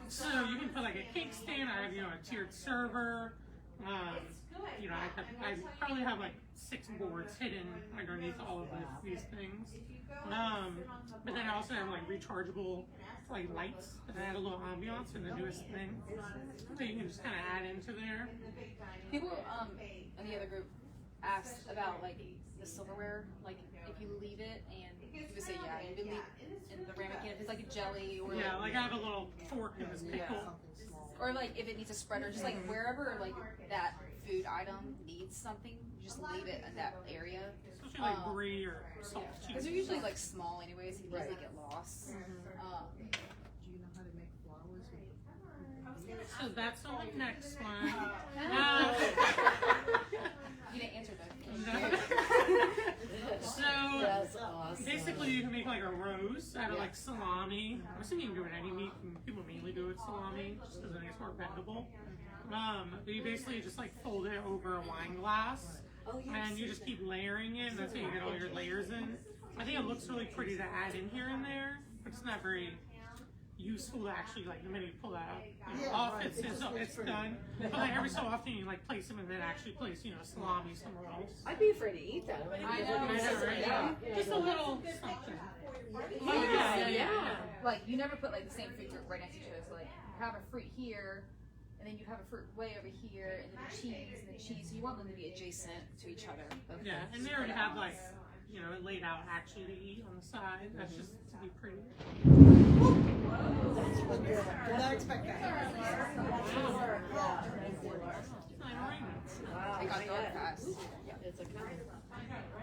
Speaker 8: So you can put like a cake stand. I have a tiered server. I probably have like 6 boards hidden underneath all of these things. But then I also have like rechargeable like lights that add a little ambiance in the newest thing. So you can just kind of add into there.
Speaker 1: People in the other group asked about like the silverware, like if you leave it, and you would say you would leave in the ramekin if it's like a jelly or
Speaker 8: Yeah, like I have a little fork in this pickle.
Speaker 1: or like if it needs a spreader, just like wherever like that food item needs something, you just leave it in that area.
Speaker 8: Especially like brie or salt
Speaker 1: Because
Speaker 8: cheese.
Speaker 1: they're usually like small anyways, you can easily get lost.
Speaker 2: Do you know how to make flowers with
Speaker 8: So that's the next one.
Speaker 1: You didn't answer that.
Speaker 8: So
Speaker 5: That's awesome.
Speaker 8: basically you can make like a rose out of like salami. I'm assuming you can do it any meat, and people mainly do it with salami just because I think it's more bendable. But you basically just like fold it over a wine glass, and you just keep layering it, and that's how you get all your layers in. I think it looks really pretty to add in here and there, but it's not very useful to actually like the minute you pull that off, it's done. But like every so often you like place them and then actually place salami somewhere else.
Speaker 5: I'd be afraid to eat that.
Speaker 1: I know,
Speaker 8: right?
Speaker 5: Yeah.
Speaker 8: Just a little something.
Speaker 1: Yeah. Like you never put like the same fruit right next to each other. So like you have a fruit here, and then you have a fruit way over here, and then cheese and then cheese. So you want them to be adjacent to each other.
Speaker 8: Yeah, and they already have like it laid out actually to eat on the side. That's just to be pretty.
Speaker 2: Did I expect that?
Speaker 5: Wow.
Speaker 1: They got dark fast. Yeah.
Speaker 5: It's a kind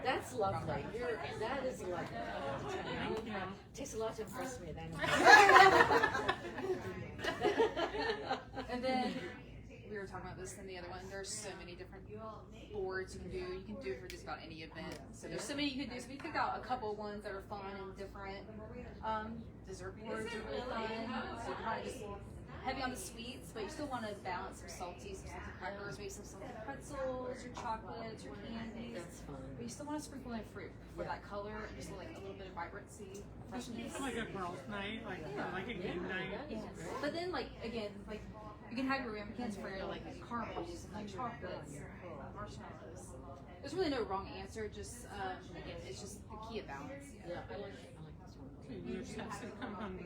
Speaker 5: That's lovely. That is lovely. Takes a lot to impress me then.
Speaker 1: And then we were talking about this in the other one. There's so many different boards you can do. You can do for just about any event. So there's so many you can do. So we picked out a couple ones that are fun and different. Dessert boards are really fun. So kind of just heavy on the sweets, but you still want to balance some salty crackers, maybe some salty pretzels, your chocolates, your candies.
Speaker 5: That's fun.
Speaker 1: But you still want to sprinkle in fruit for that color and just like a little bit of vibrancy, freshness.
Speaker 8: Like a girls' night, like a game night.
Speaker 1: Yes. But then like again, like you can have your ramekins for your like caramels and like chocolates, marshmallows. There's really no wrong answer. Just again, it's just the key of balance.
Speaker 5: Yeah, I like this one.
Speaker 8: You just have to come hungry.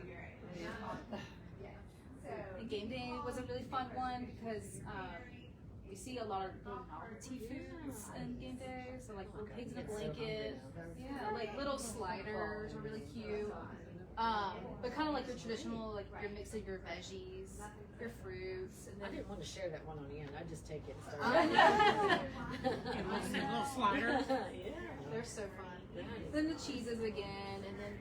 Speaker 1: And game day was a really fun one because we see a lot of little novelty foods in game day. So like little pigs in a blanket, yeah, like little sliders are really cute. But kind of like your traditional, like your mix of your veggies, your fruits, and
Speaker 5: I
Speaker 1: then
Speaker 5: didn't want to share that one on the end. I just take it and start.
Speaker 1: I
Speaker 8: A little slider.
Speaker 5: Yeah.
Speaker 1: they're so fun. Then the cheeses again, and then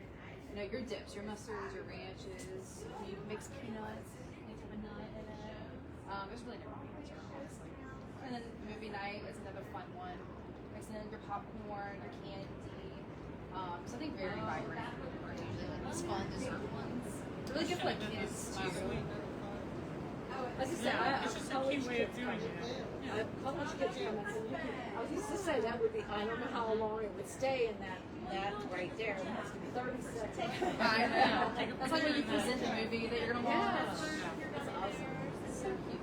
Speaker 1: your dips, your mustards, your ranches. You mix peanuts, you have a nut in it. There's really no wrong answer, honestly. And then movie night is another fun one. Mixing in your popcorn, your candy. Something very vibrant. Are usually like these fun dessert ones. Really good for like kids too. As I said,
Speaker 8: It's just a cute way of doing it.
Speaker 5: I have college kids coming. I was used to say that would be, I don't know how long it would stay in that right there. It has to be 30 seconds.
Speaker 1: I know. That's like when you present the movie that you're gonna watch.
Speaker 5: That's awesome.
Speaker 1: It's so cute.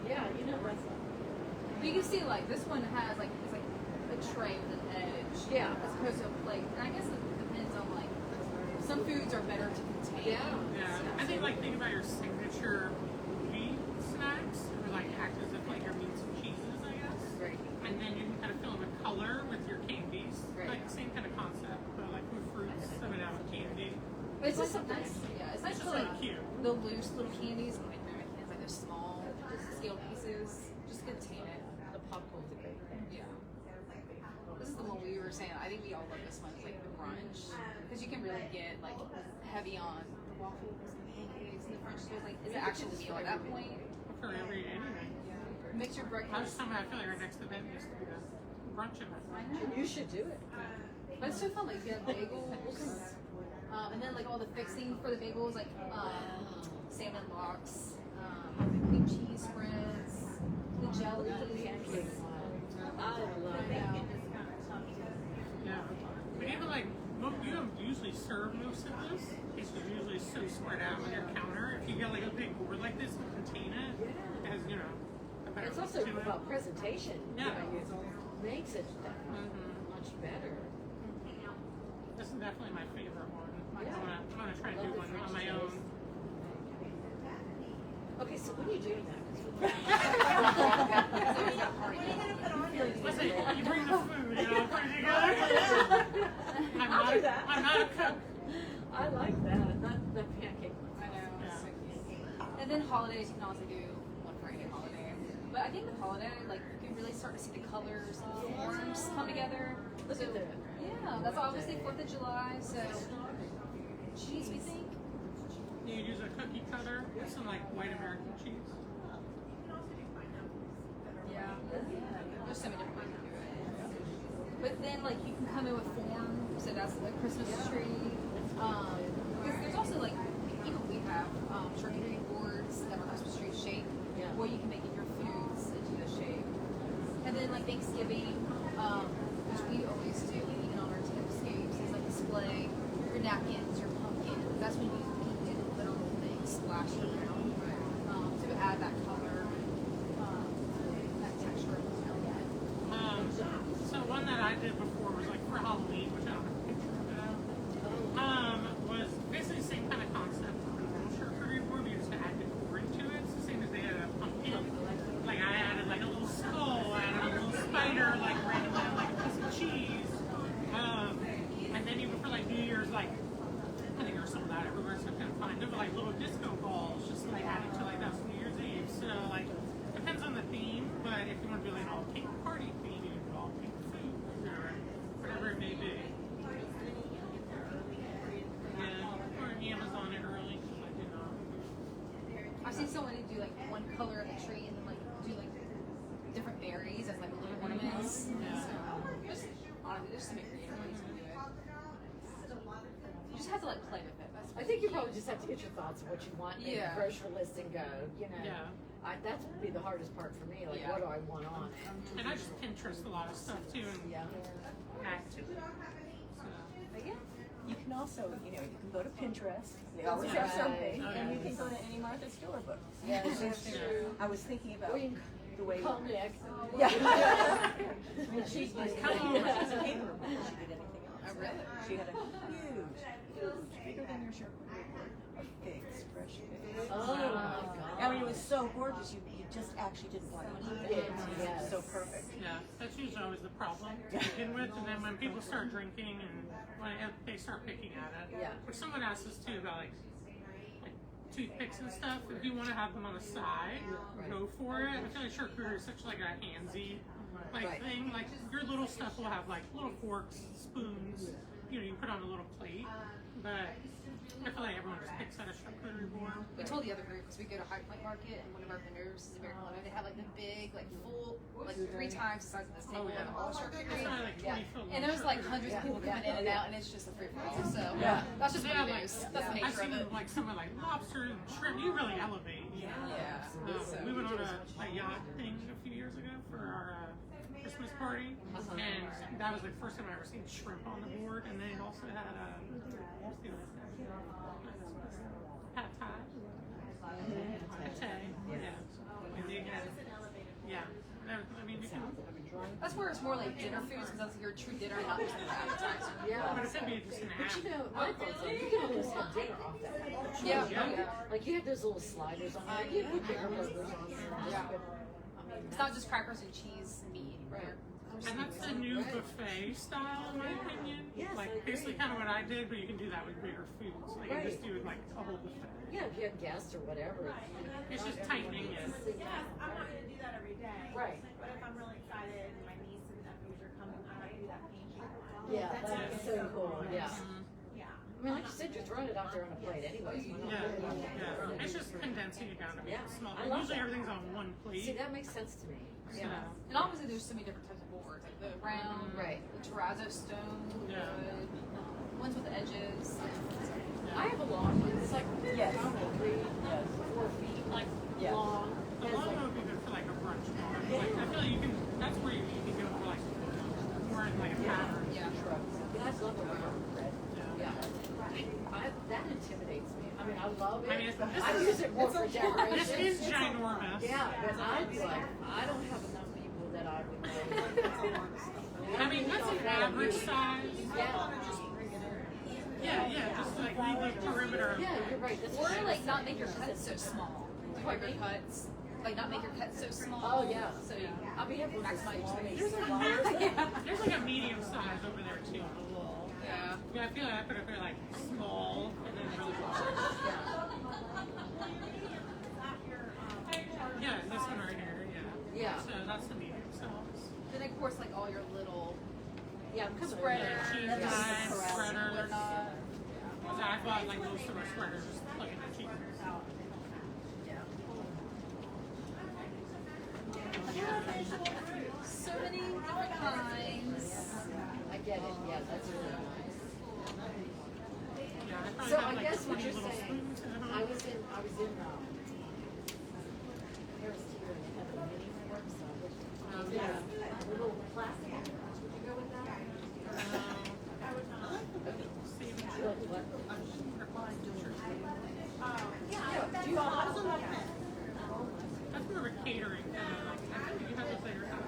Speaker 5: Yeah, that's
Speaker 1: But you can see like this one has like it's like a tray with an edge.
Speaker 5: Yeah.
Speaker 1: As opposed to a plate. And I guess it depends on like some foods are better to contain.
Speaker 8: Yeah, I think think about your signature meat snacks, or like act as if like your meats and cheeses, I guess.
Speaker 5: Right.
Speaker 8: and then you can kind of fill in with color with your candies.
Speaker 1: Right.
Speaker 8: Like same kind of concept, but like with fruits, 7-out candy.
Speaker 1: But it's just nice. Yeah, it's nice
Speaker 8: It's
Speaker 1: to
Speaker 8: just
Speaker 1: like
Speaker 8: really cute.
Speaker 1: the loose little candies, like candies, like those small scaled pieces, just contain it.
Speaker 5: The popcorn's a great thing.
Speaker 1: Yeah. This is the one we were saying. I think we all love this one. It's like the brunch because you can really get like heavy on waffles and pancakes and the French toast. Like, it's an actual meal at that point.
Speaker 8: For every anyway.
Speaker 1: Mix your
Speaker 8: I was
Speaker 1: breakfast.
Speaker 8: telling I feel like our next event used to be a brunch event.
Speaker 5: You should do it.
Speaker 1: But it's so fun. Like you have bagels, and then like all the fixing for the bagels, like salmon lox, cream cheese spreads, the jelly.
Speaker 5: Pancakes. I love
Speaker 1: Yeah.
Speaker 8: Yeah. But even like, you don't usually serve most of this. It's usually so spread out on your counter. If you get like a big board like this to contain it, it has, you know, a better
Speaker 5: It's
Speaker 8: look
Speaker 5: also
Speaker 8: to it.
Speaker 5: about presentation.
Speaker 8: Yeah.
Speaker 5: You know, it makes it that much better.
Speaker 8: This is definitely my favorite one.
Speaker 5: Yeah.
Speaker 8: I'm gonna try and
Speaker 5: Love
Speaker 8: do
Speaker 5: the
Speaker 8: one
Speaker 5: French
Speaker 8: on my
Speaker 5: toast.
Speaker 8: own.
Speaker 5: Okay, so when are you doing that?
Speaker 8: Listen, you bring the food, you know, pretty good. I'm not a cook.
Speaker 5: I like that. Not the pancake one.
Speaker 1: I know.
Speaker 8: Yeah.
Speaker 1: It's so cute. And then holidays, you can also do one for any holiday. But I think with holiday, like you can really start to see the colors and the forms come together.
Speaker 5: Look at that.
Speaker 1: Yeah, that's obviously 4th of July. So cheese, we think.
Speaker 8: You could use a cookie cutter with some like white American cheese.
Speaker 1: Yeah. There's so many different ways to do it. But then, like, you can come in with form, so that's a Christmas tree. Because there's also, like, even we have charcuterie boards that are Christmas tree shape,
Speaker 5: Yeah.
Speaker 1: where you can make it your foods into the shape. And then, like, Thanksgiving, which we always do, even on our Tipscapes, is like display your napkins, your pumpkin. That's when you can do the literal thing, splash it around to add that color, that texture.
Speaker 8: So one that I did before was like for Halloween, which I don't have a picture of it. Was basically the same kind of concept for the little charcuterie board. We just add decor into it. It's the same as they had a pumpkin. Like I added like a little skull, I added a little spider, like randomly on like a piece of cheese. And then even for like New Year's, like I think there's some of that everywhere, so I couldn't find it, but like little disco balls, just like added to like that's New Year's Eve. So like depends on the theme, but if you want to do like an all pink party theme, you can do all pink food or whatever it may be. Yeah, or Amazon it early, like, you know.
Speaker 1: I've seen someone do like one color of the tree and then like do like different berries as like little ornaments.
Speaker 8: Yeah.
Speaker 1: So just honestly, there's so many creative ways to do it. You just have to like play with it. That's
Speaker 5: I think you probably just have to get your thoughts of what you want in
Speaker 1: Yeah.
Speaker 5: the grocery list and go, you know.
Speaker 8: Yeah.
Speaker 5: That would be the hardest part for me. Like,
Speaker 1: Yeah.
Speaker 5: what do I want on it?
Speaker 8: And I just Pinterest a lot of stuff too and
Speaker 5: Yeah.
Speaker 8: add to it. So,
Speaker 6: You can also, you know, you can go to Pinterest. They always have
Speaker 1: right.
Speaker 6: something,
Speaker 8: Oh,
Speaker 6: and you
Speaker 8: yeah.
Speaker 6: can go to any Martha Stewart book.
Speaker 5: Yeah,
Speaker 6: I was thinking about
Speaker 5: Or you can
Speaker 6: the way.
Speaker 5: call Nick.
Speaker 6: Yeah.
Speaker 5: I mean, she's
Speaker 6: She's
Speaker 5: kind
Speaker 6: a
Speaker 5: of
Speaker 6: paper before she did anything else.
Speaker 1: Oh, really?
Speaker 6: She had a huge, bigger than your shirt, a big spreadsheet.
Speaker 5: Oh my God.
Speaker 6: I mean, it was so gorgeous. You just actually didn't want to eat it.
Speaker 5: Yes.
Speaker 6: It was so perfect.
Speaker 8: yeah, that's usually always the problem to begin with, and then when people start drinking and when they start picking at it.
Speaker 5: Yeah.
Speaker 8: Which someone asked us too about like toothpicks and stuff. If you want to have them on the side, go for it. I feel like charcuterie is such like a handsy
Speaker 5: Right.
Speaker 8: thing. Like your little stuff will have like little forks, spoons. You know, you put on a little plate, but I feel like everyone just picks at a charcuterie board.
Speaker 1: We told the other group because we go to High Point Market and one of our vendors is American Leather. They have like the big, like full, like 3 times the size of this table and all charcuterie.
Speaker 8: It's not like 20 foot
Speaker 1: And there's like hundreds of people coming in and out, and it's just a free for all. So that's just
Speaker 8: They
Speaker 1: what
Speaker 8: have
Speaker 1: it
Speaker 8: like,
Speaker 1: is. That's the
Speaker 8: I've
Speaker 1: nature
Speaker 8: seen
Speaker 1: of it.
Speaker 8: like some of like lobster and shrimp. You really elevate. You know?
Speaker 1: Yeah.
Speaker 8: We went on a yacht thing a few years ago for our Christmas party, and that was the first time I ever seen shrimp on the board. And they also had pad thai. Pate. Yeah. And they had, yeah. I mean, you can,
Speaker 1: That's where it's more like dinner foods because that's your true dinner, not just an appetizer.
Speaker 5: Yeah.
Speaker 8: but it could be just an
Speaker 5: But
Speaker 8: app.
Speaker 5: you know, my thoughts are, you can almost have dinner off that.
Speaker 1: Yeah.
Speaker 5: Like you have those little sliders on there. You put bigger burgers on there.
Speaker 1: Yeah.
Speaker 5: I mean,
Speaker 1: it's not just crackers and cheese and meat.
Speaker 5: Right.
Speaker 8: And that's the new buffet style, in my opinion.
Speaker 5: Yes, I
Speaker 8: Like
Speaker 5: agree.
Speaker 8: basically kind of what I did, but you can do that with bigger foods. Like you just
Speaker 5: Right.
Speaker 8: do like a whole buffet.
Speaker 5: Yeah, if you have guests or whatever.
Speaker 8: It's just tightening it.
Speaker 4: Yes, I'm not gonna do that every day.
Speaker 5: Right.
Speaker 4: But if I'm really excited and my niece and nephews are coming, I might do that pancake one.
Speaker 5: Yeah,
Speaker 4: That's
Speaker 5: that's
Speaker 4: so
Speaker 5: so cool. Yeah.
Speaker 4: Yeah.
Speaker 5: I mean, like you said, you're throwing it out there on a plate anyways. Why not?
Speaker 8: Yeah. It's just condensing it down to make
Speaker 5: Yeah,
Speaker 8: it small.
Speaker 5: I love
Speaker 8: Usually
Speaker 5: that.
Speaker 8: everything's on one plate.
Speaker 5: See, that makes sense to me.
Speaker 8: So,
Speaker 5: Yeah.
Speaker 1: And obviously there's so many different types of boards, like the round,
Speaker 5: Right.
Speaker 1: the terrazzo stone,
Speaker 8: Yeah.
Speaker 1: wood, ones with edges.
Speaker 5: I have a long one. It's like,
Speaker 6: Yes.
Speaker 5: I don't know, 4 feet
Speaker 8: like
Speaker 6: Yeah.
Speaker 5: long.
Speaker 8: the
Speaker 5: Has
Speaker 8: long
Speaker 5: like,
Speaker 8: one would be good for like a brunch bar. Like, I feel like you can. That's where you can go for like more in like a pattern.
Speaker 1: Yeah.
Speaker 5: I love a round bread. Yeah. That intimidates me. I mean, I love it.
Speaker 8: I mean, this
Speaker 5: I
Speaker 8: is-
Speaker 5: use it more for
Speaker 8: This
Speaker 5: decoration.
Speaker 8: is ginormous.
Speaker 5: Yeah, but I'd be like, I don't have enough people that I would know.
Speaker 8: I mean, that's an average size.
Speaker 5: Yeah.
Speaker 8: Yeah, just like leave the perimeter.
Speaker 5: Yeah, you're right. That's
Speaker 1: Or
Speaker 5: what I
Speaker 1: like
Speaker 5: was
Speaker 1: not
Speaker 5: saying.
Speaker 1: make your cuts so small. Bigger cuts. Like not make your cuts so small.
Speaker 5: Oh, yeah.
Speaker 1: So you
Speaker 5: I'll be able to
Speaker 1: maximize your space.
Speaker 8: There's like a medium size over there too on the wall.
Speaker 1: Yeah.
Speaker 8: Yeah, I feel like I put it there like small and then really large. Yeah, this one right here. Yeah.
Speaker 5: Yeah.
Speaker 8: So that's the medium size.
Speaker 1: Then of course like all your little
Speaker 5: Yeah, I'm coming
Speaker 1: spreaders,
Speaker 8: Cheese
Speaker 5: Yeah.
Speaker 8: knives, spreaders.
Speaker 1: whatnot.
Speaker 8: So I bought like most of our spreaders just plug in the cheese.
Speaker 1: So many different kinds.
Speaker 5: I get it. Yeah, that's really nice.
Speaker 8: Yeah, I probably
Speaker 5: So
Speaker 8: have
Speaker 5: I
Speaker 8: like
Speaker 5: guess what
Speaker 8: 20
Speaker 5: you're
Speaker 8: little
Speaker 5: saying,
Speaker 8: spoons at home.
Speaker 5: I was in Harris Teeter and they had a mini fork salad. Yeah. Little plastic. Would you go with that? Look, what?
Speaker 4: Do you want some?
Speaker 8: That's more of a catering thing. I think you have to figure out.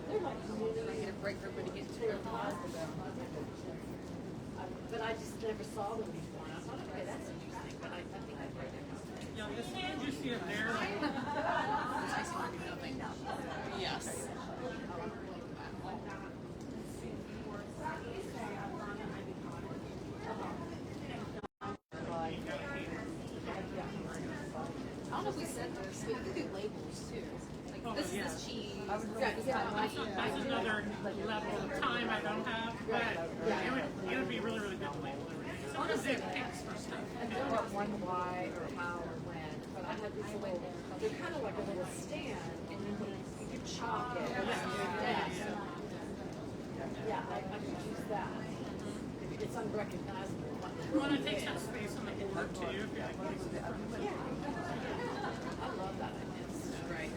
Speaker 5: They're like
Speaker 1: I get a break for everybody to get to it.
Speaker 5: but I just never saw them before. And I thought, okay, that's interesting. But I think I'd write it.
Speaker 8: Yeah, the stand you see up there.
Speaker 1: Yes. I don't know if we said this, but you can do labels too. Like this is this cheese.
Speaker 8: That's another level of time I don't have, but it would be really, really good to label everything. Sometimes they have picks for stuff.
Speaker 5: I don't know when, why, or how, or when, but I had this little, they're kind of like a little stand, and you could chalk it. Yeah, I could use that. It's unrecognizable.
Speaker 8: Well, and it takes up space on the board too, if you like pieces from it.
Speaker 5: I love that idea. Right.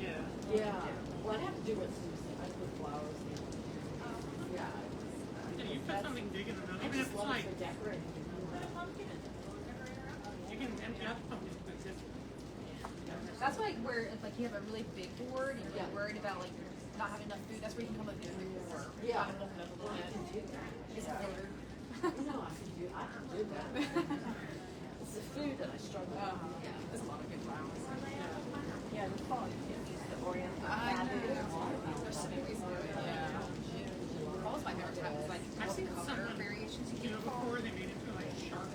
Speaker 8: Yeah.
Speaker 5: Yeah. Well, I'd have to do what Sue said. I'd put flowers in. Yeah.
Speaker 8: Yeah, you put something big in the middle,
Speaker 5: I
Speaker 8: even if
Speaker 5: just
Speaker 8: it's
Speaker 5: love
Speaker 8: like,
Speaker 5: for decorating.
Speaker 8: you can empty out the pumpkin, but just,
Speaker 1: That's like where if like you have a really big board and you're worried about like not having enough food, that's where you can come up with a big board.
Speaker 5: Yeah.
Speaker 1: Not enough of
Speaker 5: Well, I
Speaker 1: it.
Speaker 5: can do that.
Speaker 1: It's weird.
Speaker 5: No, I can do that. It's the food that I struggle with.
Speaker 1: Yeah, there's a lot of good flowers.
Speaker 5: Yeah, the fall, you can't use the oriental
Speaker 1: I know.
Speaker 5: cabbage.
Speaker 1: There's so many ways to do it. Yeah. Always my favorite time is like
Speaker 8: I've seen
Speaker 1: color
Speaker 8: some
Speaker 1: variations you
Speaker 8: do
Speaker 1: can
Speaker 8: it before, they made it into like sharp,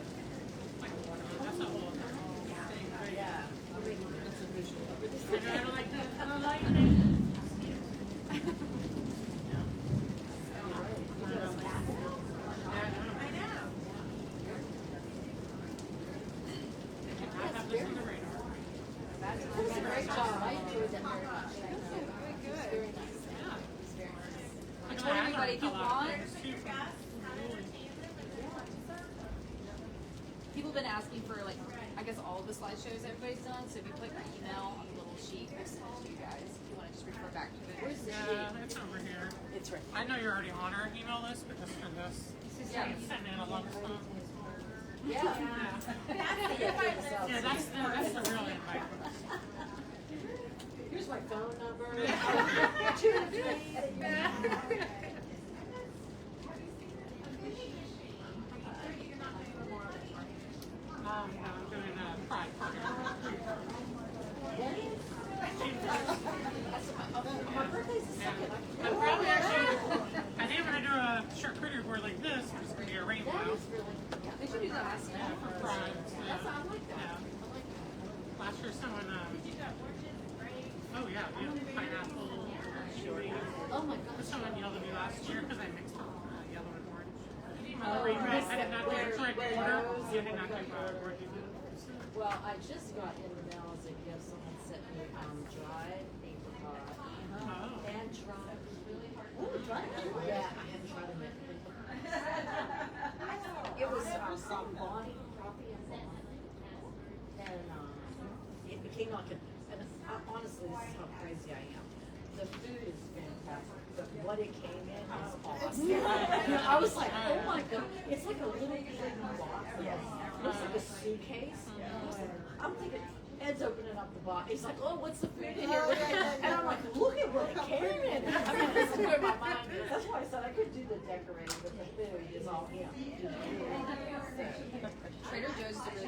Speaker 8: like watermelon, that's a whole other thing. But
Speaker 5: Yeah. I mean, it's a visual.
Speaker 8: I don't like that, I don't like it. I have this on the radar.
Speaker 5: That's a great job. I enjoyed that very much. Thank you. It was very nice. It was very nice.
Speaker 1: I told everybody if you want, people have been asking for like, I guess all of the slideshows everybody's done. So if you put my email on the little sheet, I sent it to you guys. If you want to just refer back to it.
Speaker 5: Where's the
Speaker 8: Yeah,
Speaker 5: sheet?
Speaker 8: it's over here.
Speaker 5: It's right.
Speaker 8: I know you're already on our email list, but just for this,
Speaker 1: Yeah.
Speaker 8: send in a lump sum.
Speaker 5: Yeah.
Speaker 8: Yeah, that's the real invite.
Speaker 5: Here's my phone number.
Speaker 8: I'm doing a Pride Party someone, oh yeah, we have pineapple, kiwi.
Speaker 5: Oh my gosh.
Speaker 8: Someone yelled at me last year because I mixed yellow and orange.
Speaker 5: Oh,
Speaker 8: I did not do
Speaker 5: where-
Speaker 8: it right
Speaker 5: where
Speaker 8: order.
Speaker 5: those
Speaker 8: I did not
Speaker 5: and
Speaker 8: do
Speaker 5: what
Speaker 8: order.
Speaker 5: Well, I just got in the mail as a gift. Someone sent me dried apricot
Speaker 8: Oh.
Speaker 5: and dried.
Speaker 2: Ooh, dried apricot.
Speaker 5: Yeah, I haven't tried them yet. It was from Bonnie, Proppy and Bonnie. And it became like a, and honestly, this is how crazy I am. The food is fantastic, but what it came in is awesome. I was like, oh my god, it's like a little hidden box. Yes. Looks like a suitcase. I'm thinking, Ed's opening up the box. He's like, oh, what's the food in here? And I'm like, look at what it came in. I mean, this is where my mind is. That's why I said I could do the decorating, but the food is all him.
Speaker 1: Trader Joe's is a really